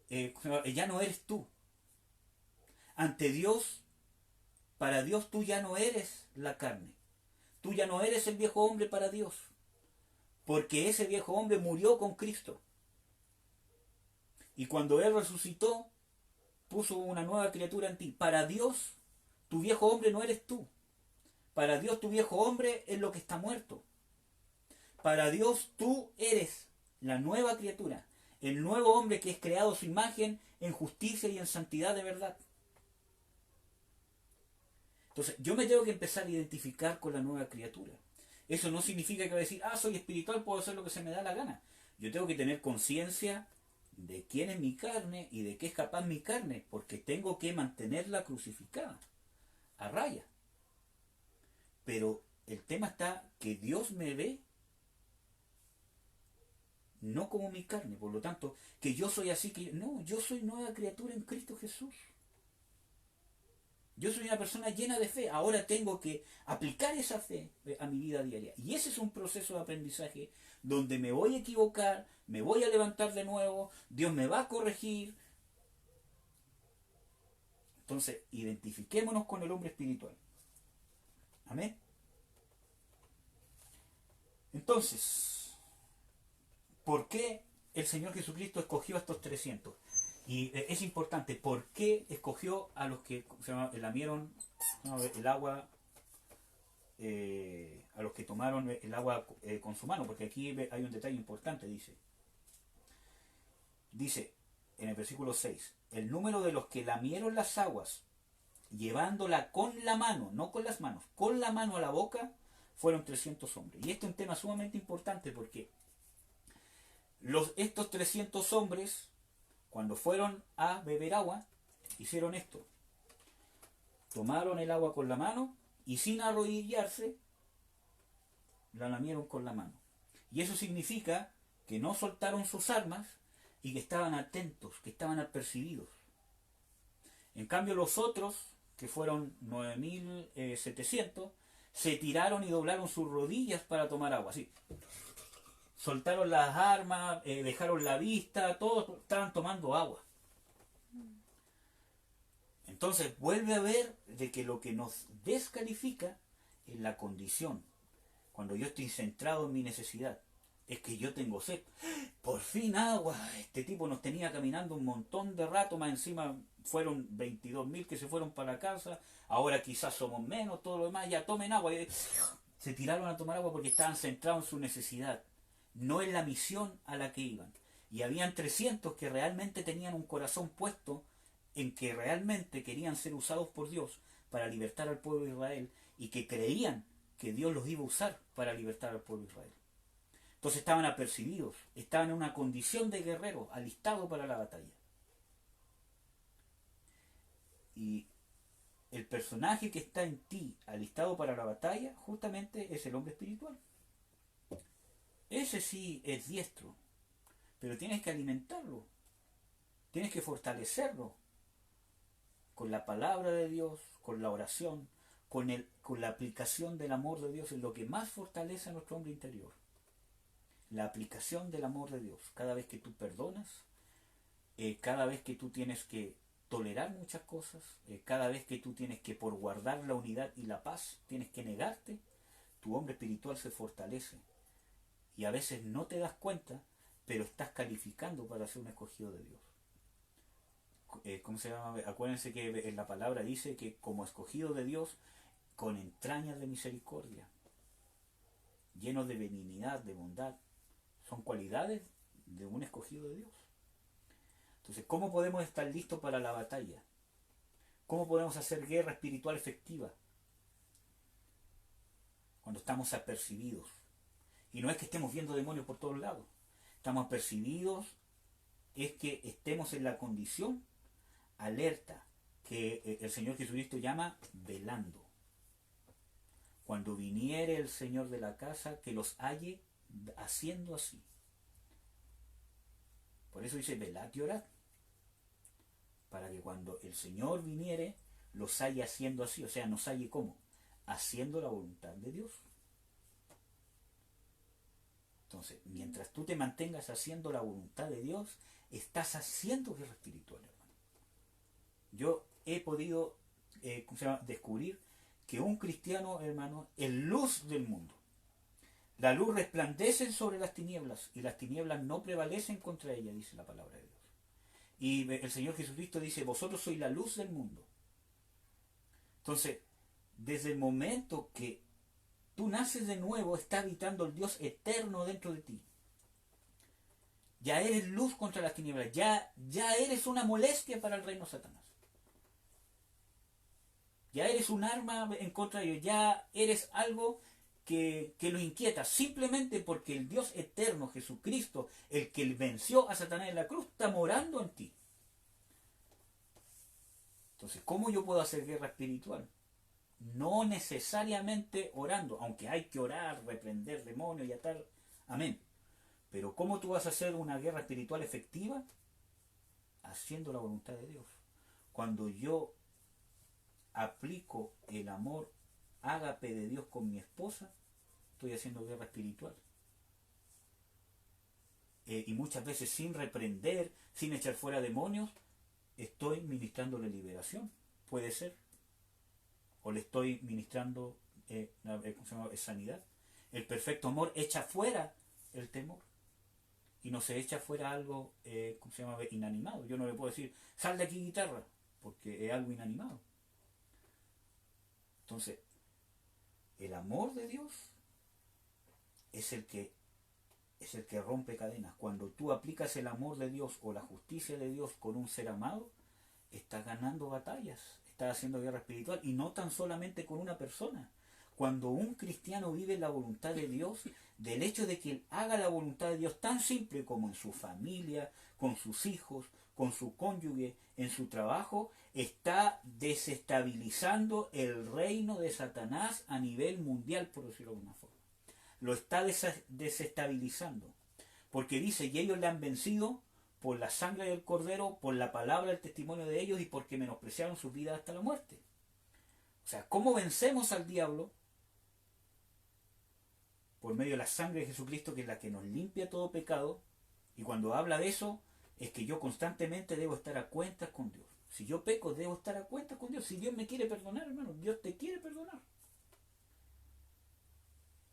eres tú. Ante Dios, para Dios tú ya no eres la carne. Tú ya no eres el viejo hombre para Dios. Porque ese viejo hombre murió con Cristo. Y cuando Él resucitó, puso una nueva criatura en ti. Para Dios, tu viejo hombre no eres tú. Para Dios, tu viejo hombre es lo que está muerto. Para Dios, tú eres la nueva criatura. El nuevo hombre que es creado a su imagen en justicia y en santidad de verdad. Entonces, yo me tengo que empezar a identificar con la nueva criatura. Eso no significa que voy a decir, soy espiritual, puedo hacer lo que se me da la gana. Yo tengo que tener conciencia de quién es mi carne y de qué es capaz mi carne, porque tengo que mantenerla crucificada, a raya. Pero el tema está que Dios me ve no como mi carne, por lo tanto, que yo soy así, que no, yo soy nueva criatura en Cristo Jesús. Yo soy una persona llena de fe. Ahora tengo que aplicar esa fe a mi vida diaria. Y ese es un proceso de aprendizaje donde me voy a equivocar, me voy a levantar de nuevo, Dios me va a corregir. Entonces, identifiquémonos con el hombre espiritual. Amén. Entonces, ¿por qué el Señor Jesucristo escogió a estos 300? Y es importante, ¿por qué escogió a los que lamieron el agua, a los que tomaron el agua con su mano? Porque aquí hay un detalle importante, dice, en el versículo 6, el número de los que lamieron las aguas, llevándola con la mano, no con las manos, con la mano a la boca, fueron 300 hombres. Y este es un tema sumamente importante porque estos 300 hombres, cuando fueron a beber agua, hicieron esto. Tomaron el agua con la mano y sin arrodillarse, la lamieron con la mano. Y eso significa que no soltaron sus armas y que estaban atentos, que estaban apercibidos. En cambio los otros, que fueron 9.700, se tiraron y doblaron sus rodillas para tomar agua. Así. Soltaron las armas, dejaron la vista, todos estaban tomando agua. Entonces vuelve a ver de que lo que nos descalifica es la condición. Cuando yo estoy centrado en mi necesidad, es que yo tengo sed. Por fin agua. Este tipo nos tenía caminando un montón de rato, más encima fueron 22.000 que se fueron para casa, ahora quizás somos menos, todo lo demás, ya tomen agua. Se tiraron a tomar agua porque estaban centrados en su necesidad, no en la misión a la que iban. Y habían 300 que realmente tenían un corazón puesto en que realmente querían ser usados por Dios para libertar al pueblo de Israel y que creían que Dios los iba a usar para libertar al pueblo de Israel. Entonces estaban apercibidos, estaban en una condición de guerrero, alistados para la batalla. Y el personaje que está en ti, alistado para la batalla, justamente es el hombre espiritual. Ese sí es diestro, pero tienes que alimentarlo, tienes que fortalecerlo con la palabra de Dios, con la oración, con la aplicación del amor de Dios, es lo que más fortalece a nuestro hombre interior. La aplicación del amor de Dios. Cada vez que tú perdonas, cada vez que tú tienes que tolerar muchas cosas, cada vez que tú tienes que, por guardar la unidad y la paz, tienes que negarte, tu hombre espiritual se fortalece. Y a veces no te das cuenta, pero estás calificando para ser un escogido de Dios. ¿Cómo se llama? Acuérdense que en la palabra dice que como escogido de Dios, con entrañas de misericordia, llenos de benignidad, de bondad, son cualidades de un escogido de Dios. Entonces, ¿cómo podemos estar listos para la batalla? ¿Cómo podemos hacer guerra espiritual efectiva? Cuando estamos apercibidos. Y no es que estemos viendo demonios por todos lados. Estamos apercibidos, es que estemos en la condición alerta, que el Señor Jesucristo llama velando. Cuando viniere el Señor de la casa, que los halle haciendo así. Por eso dice velad y orad, para que cuando el Señor viniere los halle haciendo así, o sea, nos halle ¿cómo? Haciendo la voluntad de Dios. Entonces, mientras tú te mantengas haciendo la voluntad de Dios, estás haciendo guerra espiritual, hermano. Yo he podido descubrir que un cristiano, hermano, es luz del mundo. La luz resplandece sobre las tinieblas y las tinieblas no prevalecen contra ella, dice la palabra de Dios. Y el Señor Jesucristo dice, vosotros sois la luz del mundo. Entonces, desde el momento que tú naces de nuevo, está habitando el Dios eterno dentro de ti. Ya eres luz contra las tinieblas, ya eres una molestia para el reino de Satanás. Ya eres un arma en contra de ellos, ya eres algo que lo inquieta, simplemente porque el Dios eterno, Jesucristo, el que venció a Satanás en la cruz, está morando en ti. Entonces, ¿cómo yo puedo hacer guerra espiritual? No necesariamente orando, aunque hay que orar, reprender demonios y atar, amén. Pero ¿cómo tú vas a hacer una guerra espiritual efectiva? Haciendo la voluntad de Dios. Cuando yo aplico el amor ágape de Dios con mi esposa, estoy haciendo guerra espiritual. Y muchas veces sin reprender, sin echar fuera demonios, estoy ministrándole liberación. Puede ser. O le estoy ministrando sanidad. El perfecto amor echa fuera el temor. Y no se echa fuera algo inanimado. Yo no le puedo decir, sal de aquí guitarra, porque es algo inanimado. Entonces, el amor de Dios es el que es el que rompe cadenas. Cuando tú aplicas el amor de Dios o la justicia de Dios con un ser amado, estás ganando batallas, estás haciendo guerra espiritual, y no tan solamente con una persona. Cuando un cristiano vive la voluntad de Dios, del hecho de que él haga la voluntad de Dios tan simple como en su familia, con sus hijos, con su cónyuge, en su trabajo, está desestabilizando el reino de Satanás a nivel mundial, por decirlo de alguna forma. Lo está desestabilizando. Porque dice, y ellos le han vencido por la sangre del Cordero, por la palabra del testimonio de ellos y porque menospreciaron sus vidas hasta la muerte. O sea, ¿cómo vencemos al diablo? Por medio de la sangre de Jesucristo, que es la que nos limpia todo pecado. Y cuando habla de eso, es que yo constantemente debo estar a cuentas con Dios. Si yo peco, debo estar a cuentas con Dios. Si Dios me quiere perdonar, hermano, Dios te quiere perdonar.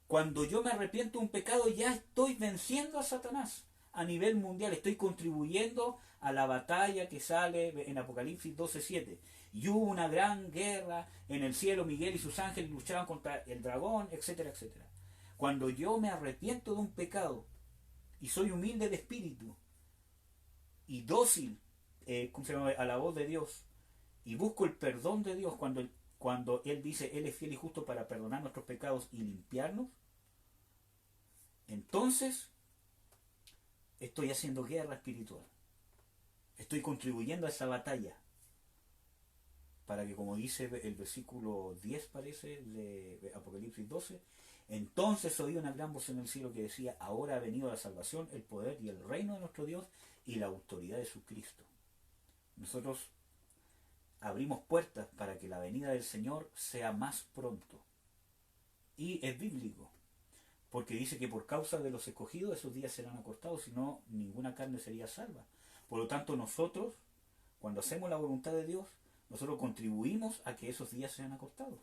Cuando yo me arrepiento de un pecado, ya estoy venciendo a Satanás a nivel mundial. Estoy contribuyendo a la batalla que sale en Apocalipsis 12:7. Y hubo una gran guerra en el cielo, Miguel y sus ángeles luchaban contra el dragón, etcétera, etcétera. Cuando yo me arrepiento de un pecado y soy humilde de espíritu y dócil a la voz de Dios y busco el perdón de Dios, cuando Él dice, Él es fiel y justo para perdonar nuestros pecados y limpiarnos, entonces estoy haciendo guerra espiritual. Estoy contribuyendo a esa batalla. Para que, como dice el versículo 10, parece, de Apocalipsis 12, entonces oí una gran voz en el cielo que decía, ahora ha venido la salvación, el poder y el reino de nuestro Dios y la autoridad de su Cristo. Nosotros abrimos puertas para que la venida del Señor sea más pronto. Y es bíblico, porque dice que por causa de los escogidos esos días serán acortados, si no, ninguna carne sería salva. Por lo tanto, nosotros, cuando hacemos la voluntad de Dios, nosotros contribuimos a que esos días sean acortados,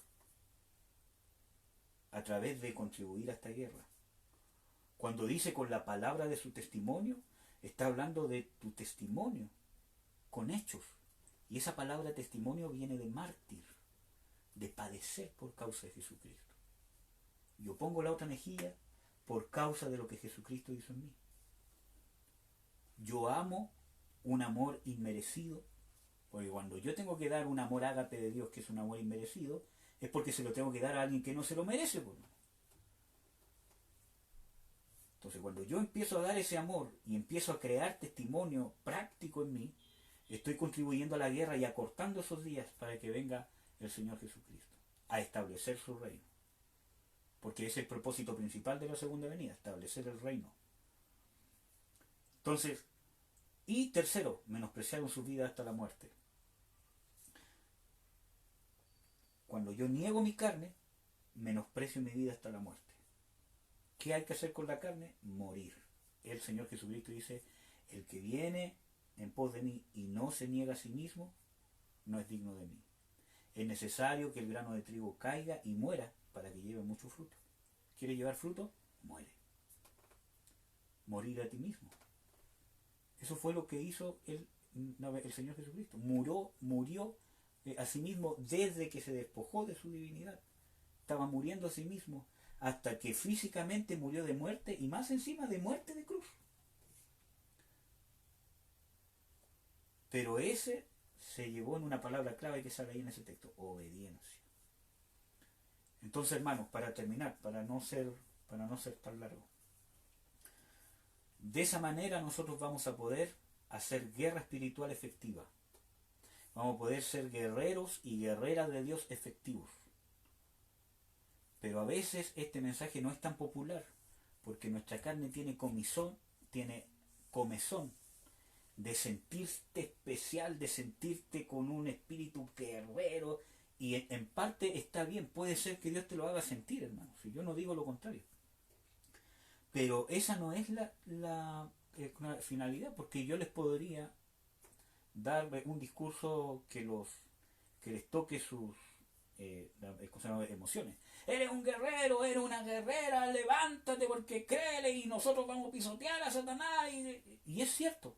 a través de contribuir a esta guerra. Cuando dice con la palabra de su testimonio, está hablando de tu testimonio, con hechos. Y esa palabra testimonio viene de mártir, de padecer por causa de Jesucristo. Yo pongo la otra mejilla por causa de lo que Jesucristo hizo en mí. Yo amo un amor inmerecido, porque cuando yo tengo que dar un amor ágape de Dios, que es un amor inmerecido, es porque se lo tengo que dar a alguien que no se lo merece. Entonces, cuando yo empiezo a dar ese amor y empiezo a crear testimonio práctico en mí, estoy contribuyendo a la guerra y acortando esos días para que venga el Señor Jesucristo a establecer su reino. Porque ese es el propósito principal de la segunda venida, establecer el reino. Entonces, y tercero, menospreciaron su vida hasta la muerte. Cuando yo niego mi carne, menosprecio mi vida hasta la muerte. ¿Qué hay que hacer con la carne? Morir. El Señor Jesucristo dice, el que viene en pos de mí y no se niega a sí mismo, no es digno de mí. Es necesario que el grano de trigo caiga y muera para que lleve mucho fruto. ¿Quiere llevar fruto? Muere. Morir a ti mismo. Eso fue lo que hizo el Señor Jesucristo. Murió a sí mismo desde que se despojó de su divinidad. Estaba muriendo a sí mismo hasta que físicamente murió de muerte y más encima de muerte de cruz. Pero ese se llevó en una palabra clave que sale ahí en ese texto, obediencia. Entonces, hermanos, para terminar, para no ser tan largo, de esa manera nosotros vamos a poder hacer guerra espiritual efectiva. Vamos a poder ser guerreros y guerreras de Dios efectivos. Pero a veces este mensaje no es tan popular, porque nuestra carne tiene comezón de sentirte especial, de sentirte con un espíritu guerrero, y en parte está bien, puede ser que Dios te lo haga sentir, hermano, si yo no digo lo contrario. Pero esa no es la finalidad, porque yo les podría dar un discurso que les toque sus emociones. Eres un guerrero, eres una guerrera, levántate porque créele y nosotros vamos a pisotear a Satanás. Y es cierto,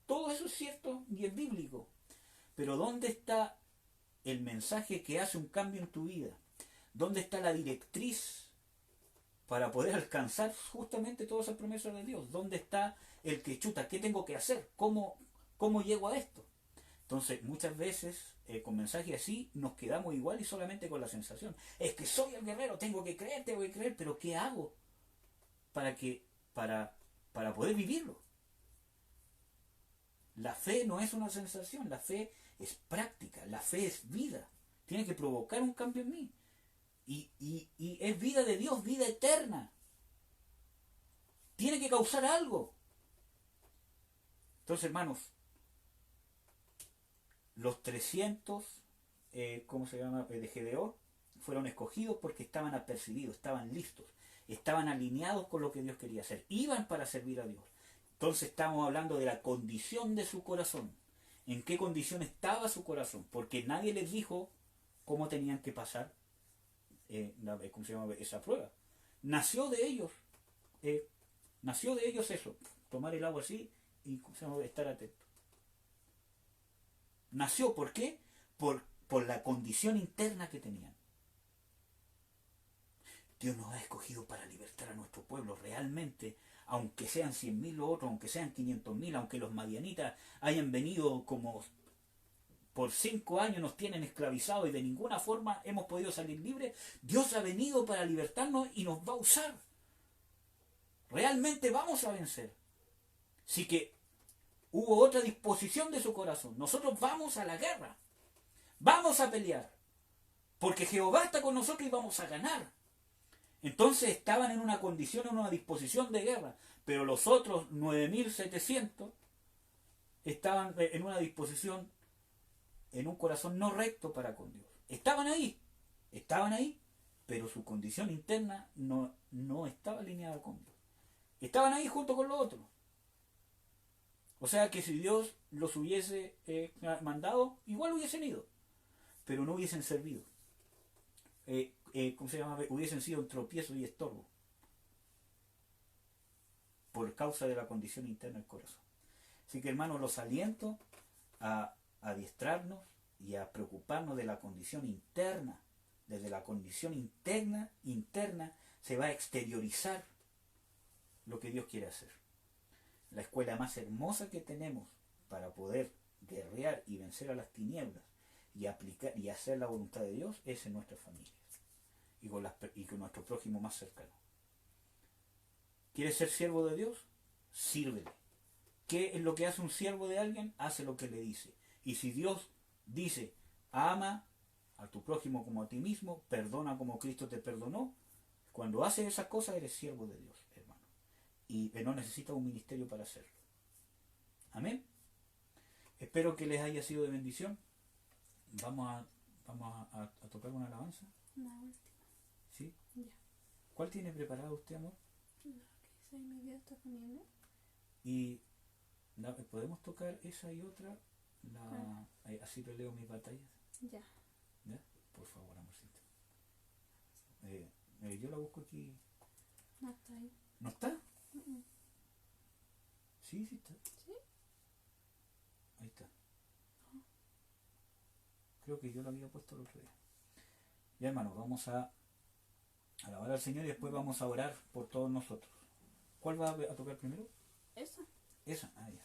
todo eso es cierto y es bíblico. Pero ¿dónde está el mensaje que hace un cambio en tu vida? ¿Dónde está la directriz para poder alcanzar justamente todas esas promesas de Dios. ¿Dónde está el que chuta? ¿Qué tengo que hacer? ¿Cómo llego a esto? Entonces, muchas veces, con mensajes así, nos quedamos igual y solamente con la sensación. Es que soy el guerrero, tengo que creer, pero ¿qué hago para poder vivirlo? La fe no es una sensación, la fe es práctica, la fe es vida. Tiene que provocar un cambio en mí. Y es vida de Dios, vida eterna. Tiene que causar algo. Entonces, hermanos, los 300, ¿cómo se llama? De Gedeón, fueron escogidos porque estaban apercibidos, estaban listos, estaban alineados con lo que Dios quería hacer, iban para servir a Dios. Entonces estamos hablando de la condición de su corazón. ¿En qué condición estaba su corazón? Porque nadie les dijo cómo tenían que pasar ¿cómo se llama? Esa prueba. Nació de ellos eso, tomar el agua así y estar atento. Nació, ¿por qué? Por la condición interna que tenían. Dios nos ha escogido para libertar a nuestro pueblo realmente, aunque sean 100.000 los otros, aunque sean 500.000, aunque los madianitas hayan venido como por 5 años nos tienen esclavizados y de ninguna forma hemos podido salir libres. Dios ha venido para libertarnos y nos va a usar. Realmente vamos a vencer. Así que hubo otra disposición de su corazón. Nosotros vamos a la guerra. Vamos a pelear. Porque Jehová está con nosotros y vamos a ganar. Entonces estaban en una condición, en una disposición de guerra. Pero los otros 9.700 estaban en una disposición, en un corazón no recto para con Dios. Estaban ahí, pero su condición interna no estaba alineada con Dios. Estaban ahí junto con los otros. O sea que si Dios los hubiese mandado, igual hubiesen ido, pero no hubiesen servido. ¿Cómo se llama? Hubiesen sido un tropiezo y estorbo por causa de la condición interna del corazón. Así que, hermanos, los aliento a adiestrarnos y a preocuparnos de la condición interna. Desde la condición interna se va a exteriorizar lo que Dios quiere hacer. La escuela más hermosa que tenemos para poder guerrear y vencer a las tinieblas y aplicar y hacer la voluntad de Dios es en nuestras familias y con nuestro prójimo más cercano. ¿Quieres ser siervo de Dios? Sírvele. ¿Qué es lo que hace un siervo de alguien? Hace lo que le dice. Y si Dios dice, ama a tu prójimo como a ti mismo, perdona como Cristo te perdonó, cuando haces esas cosas eres siervo de Dios, hermano. Y no necesitas un ministerio para hacerlo. Amén. Espero que les haya sido de bendición. Vamos a tocar una alabanza. Una última. ¿Sí? Ya. ¿Cuál tiene preparado usted, amor? La que dice ahí mi vida está poniendo. Y podemos tocar esa y otra. Así peleo mis batallas. Ya. ¿Ya? Por favor, amorcito. Yo la busco aquí. No está ahí. ¿No está? Uh-uh. Sí, sí está. ¿Sí? Ahí está. Creo que yo lo había puesto el otro día. Ya, hermano, vamos a alabar al Señor y después vamos a orar por todos nosotros. ¿Cuál va a tocar primero? Esa. Esa, ya.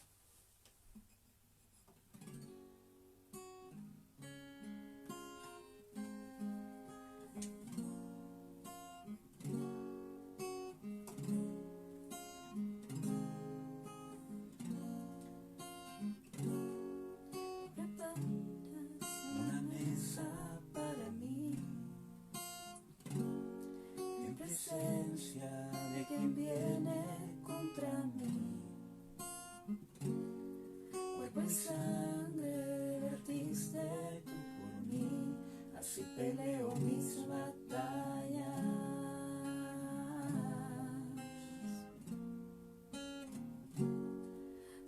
Una mesa para mí, en presencia de quien viene contra mí. Cuerpo y sangre vertiste tú por mí, así peleo mis batallas.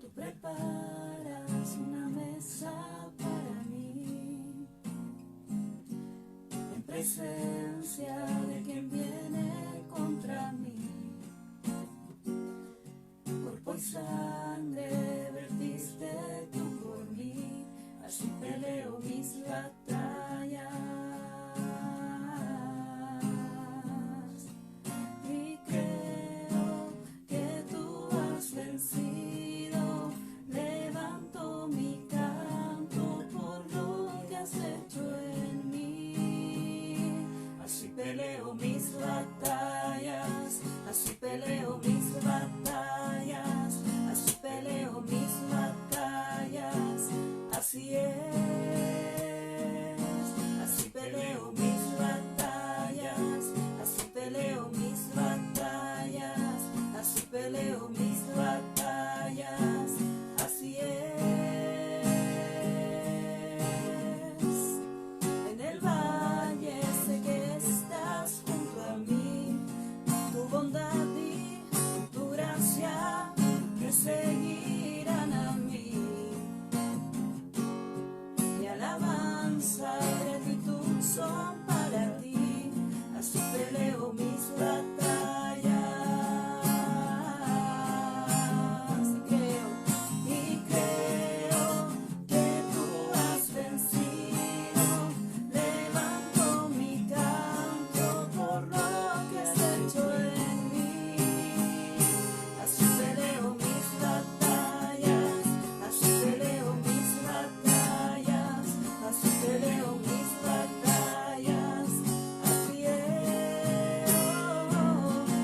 Tú preparas una mesa para mí, en presencia de quien viene contra mí. Cuerpo y sangre vertiste tú por mí, así peleo mis batallas. vencido, levanto mi canto por lo que has hecho en mí. Así peleo mis batallas, así peleo mis batallas, así peleo mis batallas, así es. Así peleo mis batallas, así peleo mis batallas, así peleo mis batallas, así es. En el valle sé que estás junto a mí, tu bondad y tu gracia me seguirán a mí. Mi alabanza y gratitud son para ti, así peleo mis batallas. Y creo que tú has vencido, levanto mi canto por lo que has hecho en mí. Así peleo mis batallas, así peleo mis batallas, así peleo mis batallas, así es.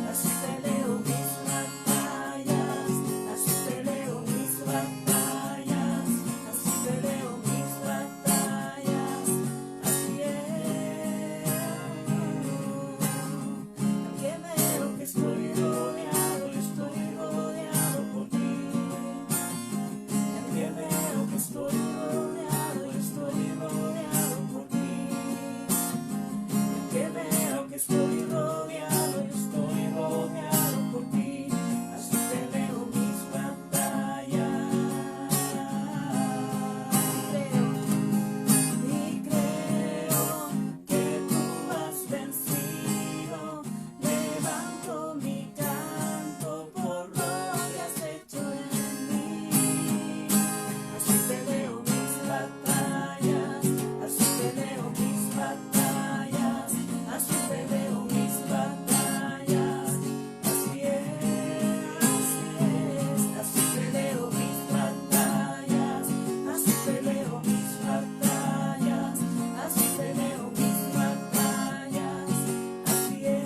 Así peleo mis batallas, así peleo mis batallas, así peleo mis batallas, así es. Aunque veo que estoy rodeado por ti. Aunque veo que estoy rodeado por ti. Aunque veo que estoy rodeado por ti. Así peleo mis batallas. Y creo que tú has vencido, levanto mi canto por lo que has hecho en mí. Así peleo mis batallas, así peleo mis batallas, así peleo mis batallas, así es, así peleo mis batallas, así peleo mis batallas, así peleo mis batallas, así es.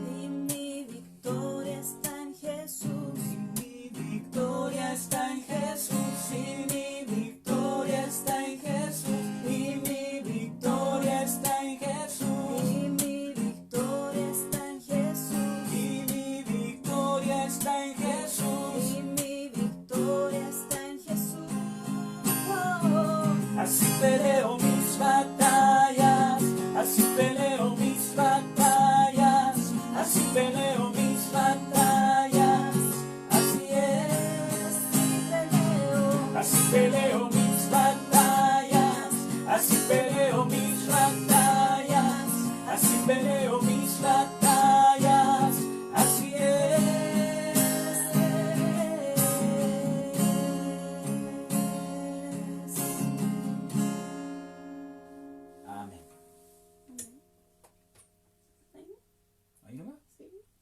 Y mi victoria está en Jesús, y mi victoria está en Jesús, y mi victoria está en Jesús, y mi victoria está en Jesús, y mi victoria está en Jesús, y mi victoria está en Jesús, y mi victoria está en Jesús. Así peleo mis batallas, así peleo mis batallas, así peleo mis batallas, así es. Así peleo mis batallas, así peleo mis batallas, así peleo mis batallas, así es. Amén. ¿Ahí nomás?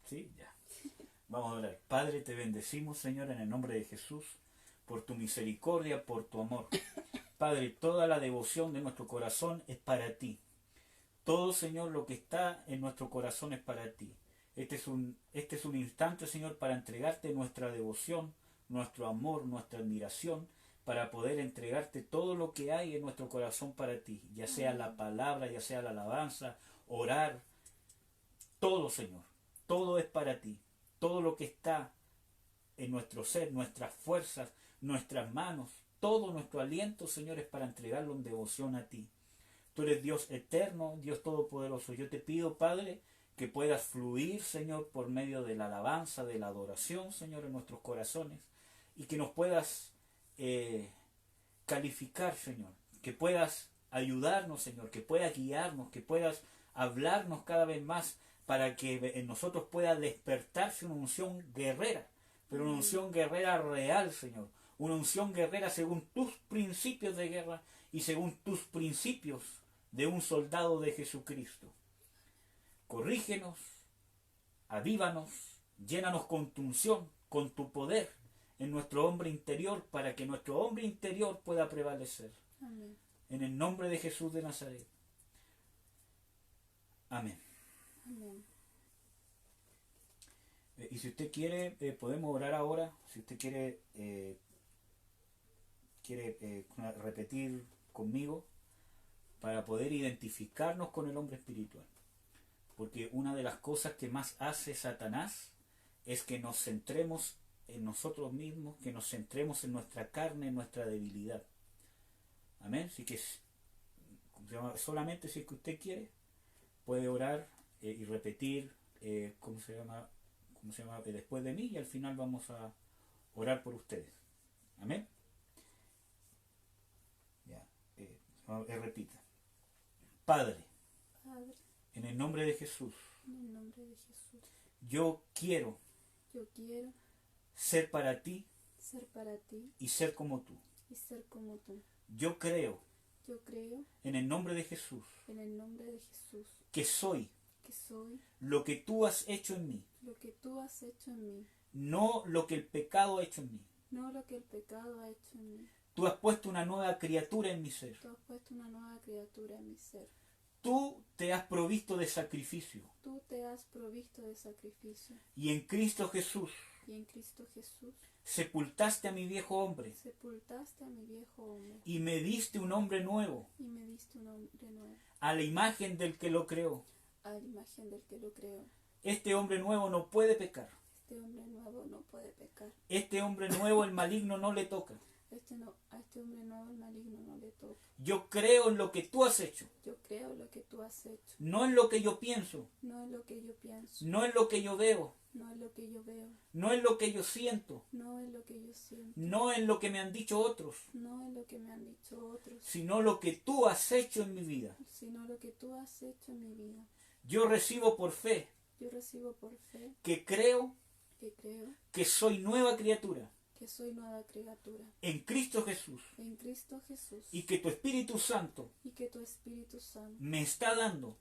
Sí, ya. Vamos a orar. Padre, te bendecimos, Señor, en el nombre de Jesús, por tu misericordia, por tu amor. Padre, toda la devoción de nuestro corazón es para ti. Todo, Señor, lo que está en nuestro corazón es para ti. Este es un instante, Señor, para entregarte nuestra devoción, nuestro amor, nuestra admiración, para poder entregarte todo lo que hay en nuestro corazón para ti, ya sea la palabra, ya sea la alabanza, orar, todo, Señor, todo es para ti. Todo lo que está en nuestro ser, nuestras fuerzas, nuestras manos, todo nuestro aliento, Señor, es para entregarlo en devoción a ti. Tú eres Dios eterno, Dios todopoderoso. Yo te pido, Padre, que puedas fluir, Señor, por medio de la alabanza, de la adoración, Señor, en nuestros corazones, y que nos puedas calificar, Señor, que puedas ayudarnos, Señor, que puedas guiarnos, que puedas hablarnos cada vez más, para que en nosotros pueda despertarse una unción guerrera, pero una unción guerrera real, Señor. Una unción guerrera según tus principios de guerra y según tus principios de un soldado de Jesucristo. Corrígenos, avívanos, llénanos con tu unción, con tu poder en nuestro hombre interior, para que nuestro hombre interior pueda prevalecer. Amén. En el nombre de Jesús de Nazaret. Amén. Amén. Y si usted quiere, podemos orar ahora. Si usted quiere repetir conmigo para poder identificarnos con el hombre espiritual. Porque una de las cosas que más hace Satanás es que nos centremos en nosotros mismos, que nos centremos en nuestra carne, en nuestra debilidad. Amén. Así que solamente si es que usted quiere, puede orar y repetir ¿cómo se llama? Después de mí, y al final vamos a orar por ustedes. Amén. Ya, repita. Padre, Padre, en el nombre de Jesús, en el nombre de Jesús, yo quiero ser para ti y ser como tú. Yo creo en el nombre de Jesús que soy lo que tú has hecho en mí, no lo que el pecado ha hecho en mí. Tú has puesto una nueva criatura en mi ser. Tú te has provisto de sacrificio. Y en Cristo Jesús sepultaste a mi viejo hombre y me diste un hombre nuevo a la imagen del que lo creó. Este hombre nuevo no puede pecar. Este hombre nuevo el maligno no le toca. A este hombre nuevo el maligno no le toca. Yo creo en lo que tú has hecho. No en lo que yo pienso. No en lo que yo pienso. No en lo que yo veo. No en lo que yo veo. No en lo que yo siento. No en lo que yo siento. No en lo que me han dicho otros. No en lo que me han dicho otros. Sino lo que tú has hecho en mi vida. Sino lo que tú has hecho en mi vida. Yo recibo por fe. Yo recibo por fe. Que creo que soy nueva criatura. Que soy nueva criatura. En Cristo Jesús. En Cristo Jesús. Y que tu Espíritu Santo. Y que tu Espíritu Santo. Me está dando.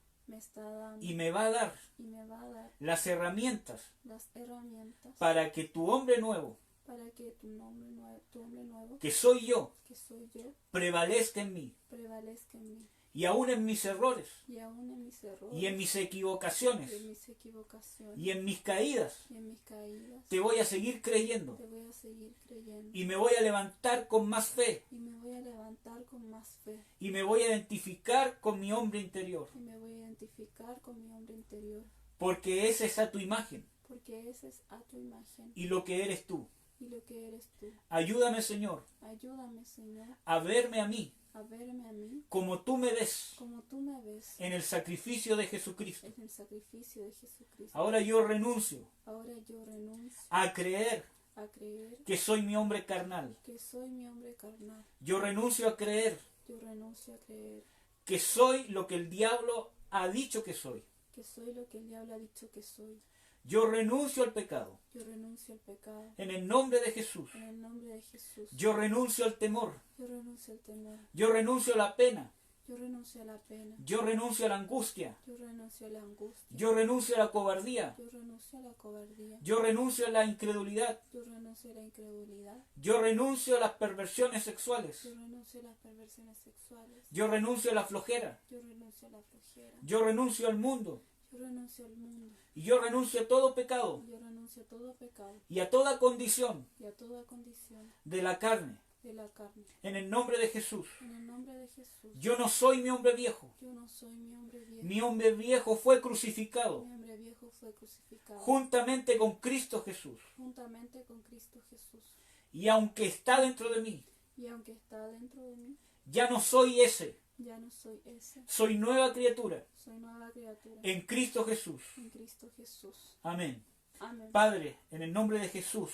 Y me va a dar. Y me va a dar. Las herramientas. Las herramientas. Para que tu hombre nuevo. Para que tu hombre nuevo. Que soy yo. Que soy yo. Prevalezca en mí. Prevalezca en mí. Y aún en mis errores. Y aún en mis errores. Y en mis equivocaciones. Y en mis equivocaciones. Y en mis caídas. Y en mis caídas. Te voy a seguir creyendo. Te voy a seguir creyendo. Y me voy a levantar con más fe. Y me voy a levantar con más fe. Y me voy a identificar con mi hombre interior. Y me voy a identificar con mi hombre interior. Porque esa es a tu imagen. Porque esa es a tu imagen. Y lo que eres tú. Y lo que eres tú. Ayúdame, Señor. Ayúdame, Señor. A verme a mí. A verme a mí. Como tú me ves. Como tú me ves. En el sacrificio de Jesucristo. En el sacrificio de Jesucristo. Ahora yo renuncio. Ahora yo renuncio. A creer. A creer. Que soy mi hombre carnal. Que soy mi hombre carnal. Yo renuncio a creer. Yo renuncio a creer. Que soy lo que el diablo ha dicho que soy. Que soy lo que el diablo ha dicho que soy. Yo renuncio al pecado. Yo renuncio al pecado. En el nombre de Jesús. En el nombre de Jesús. Yo renuncio al temor. Yo renuncio al temor. Yo renuncio a la pena. Yo renuncio a la pena. Yo renuncio a la angustia. Yo renuncio a la angustia. Yo renuncio a la cobardía. Yo renuncio a la cobardía. Yo renuncio a la incredulidad. Yo renuncio a la incredulidad. Yo renuncio a las perversiones sexuales. Yo renuncio a las perversiones sexuales. Yo renuncio a la flojera. Yo renuncio a la flojera. Yo renuncio al mundo. Yo renuncio al mundo. Y yo renuncio a todo pecado. Yo renuncio a todo pecado. Y a toda condición. Y a toda condición. De la carne. De la carne. En el nombre de Jesús. En el nombre de Jesús. Yo no soy mi hombre viejo. Yo no soy mi hombre viejo. Mi hombre viejo fue crucificado. Mi hombre viejo fue crucificado. Juntamente con Cristo Jesús. Juntamente con Cristo Jesús. Y aunque está dentro de mí. Y aunque está dentro de mí. Ya no soy ese. Ya no soy ese. Soy nueva criatura. Soy nueva criatura. En Cristo Jesús. En Cristo Jesús. Amén. Amén. Padre, en el nombre de Jesús,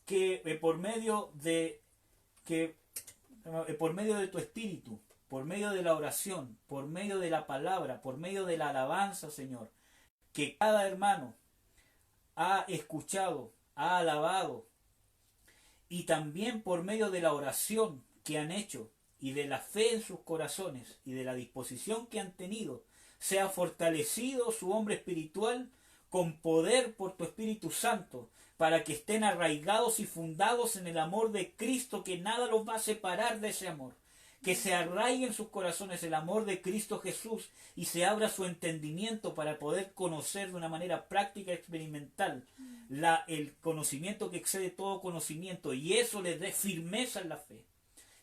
que por medio de tu Espíritu, por medio de la oración, por medio de la palabra, por medio de la alabanza, Señor, que cada hermano ha escuchado, ha alabado, y también por medio de la oración que han hecho y de la fe en sus corazones y de la disposición que han tenido, sea fortalecido su hombre espiritual con poder por tu Espíritu Santo, para que estén arraigados y fundados en el amor de Cristo, que nada los va a separar de ese amor. Que se arraigue en sus corazones el amor de Cristo Jesús y se abra su entendimiento para poder conocer de una manera práctica y experimental el conocimiento que excede todo conocimiento, y eso les dé firmeza en la fe.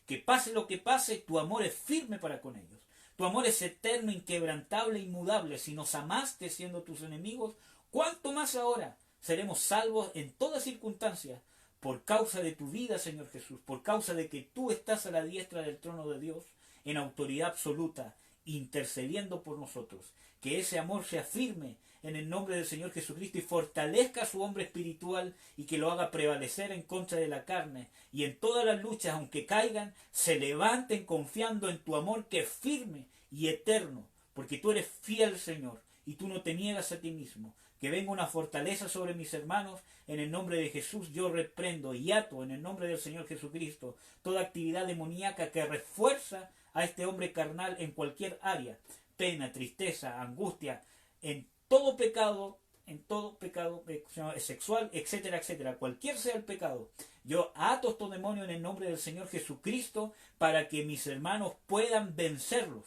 Que pase lo que pase, tu amor es firme para con ellos. Tu amor es eterno, inquebrantable, inmudable. Si nos amaste siendo tus enemigos, ¿cuánto más ahora seremos salvos en toda circunstancia? Por causa de tu vida, Señor Jesús, por causa de que tú estás a la diestra del trono de Dios, en autoridad absoluta, intercediendo por nosotros. Que ese amor sea firme en el nombre del Señor Jesucristo y fortalezca a su hombre espiritual, y que lo haga prevalecer en contra de la carne, y en todas las luchas, aunque caigan, se levanten confiando en tu amor, que es firme y eterno, porque tú eres fiel, Señor, y tú no te niegas a ti mismo. Que venga una fortaleza sobre mis hermanos. En el nombre de Jesús yo reprendo y ato en el nombre del Señor Jesucristo toda actividad demoníaca que refuerza a este hombre carnal en cualquier área: pena, tristeza, angustia, en todo pecado sexual, etcétera, etcétera. Cualquier sea el pecado, yo ato estos demonios en el nombre del Señor Jesucristo, para que mis hermanos puedan vencerlos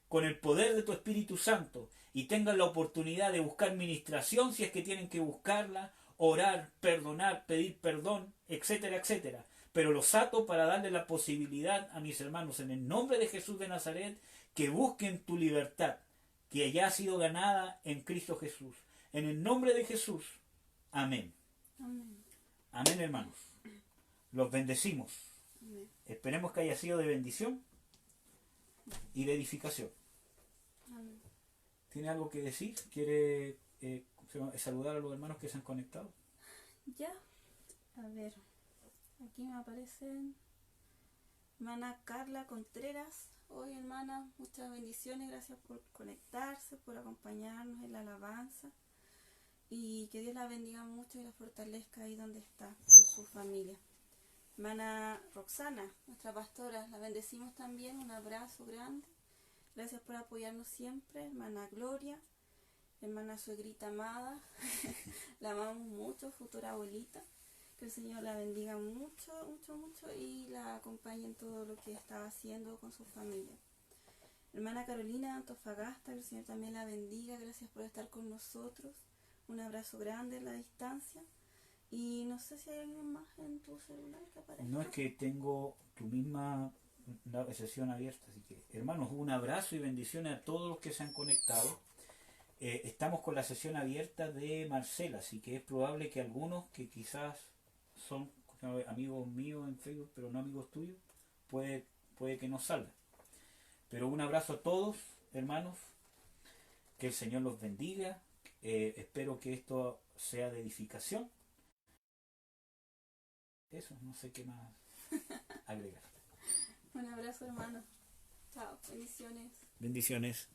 con el poder de tu Espíritu Santo, y tengan la oportunidad de buscar ministración si es que tienen que buscarla, orar, perdonar, pedir perdón, etcétera, etcétera. Pero los ato para darle la posibilidad a mis hermanos, en el nombre de Jesús de Nazaret, que busquen tu libertad, que ya ha sido ganada en Cristo Jesús. En el nombre de Jesús. Amén. Amén. Amén, hermanos. Los bendecimos. Amén. Esperemos que haya sido de bendición y de edificación. Amén. ¿Tiene algo que decir? ¿Quiere saludar a los hermanos que se han conectado? Ya, a ver, aquí me aparecen hermana Carla Contreras. Hoy, hermana, muchas bendiciones, gracias por conectarse, por acompañarnos en la alabanza, y que Dios la bendiga mucho y la fortalezca ahí donde está con su familia. Hermana Roxana, nuestra pastora, la bendecimos también, un abrazo grande. Gracias por apoyarnos siempre. Hermana Gloria, hermana suegrita amada, la amamos mucho, futura abuelita. Que el Señor la bendiga mucho, mucho, mucho, y la acompañe en todo lo que está haciendo con su familia. Hermana Carolina Antofagasta, que el Señor también la bendiga. Gracias por estar con nosotros. Un abrazo grande a la distancia. Y no sé si hay alguien más en tu celular que aparezca. No, es que tengo tu misma sesión abierta, así que, hermanos, un abrazo y bendiciones a todos los que se han conectado. Estamos con la sesión abierta de Marcela, así que es probable que algunos que quizás son amigos míos en Facebook, pero no amigos tuyos, puede que no salgan. Pero un abrazo a todos, hermanos, que el Señor los bendiga. Espero que esto sea de edificación. Eso, no sé qué más agregar. Un abrazo, hermano. Chao, bendiciones. Bendiciones.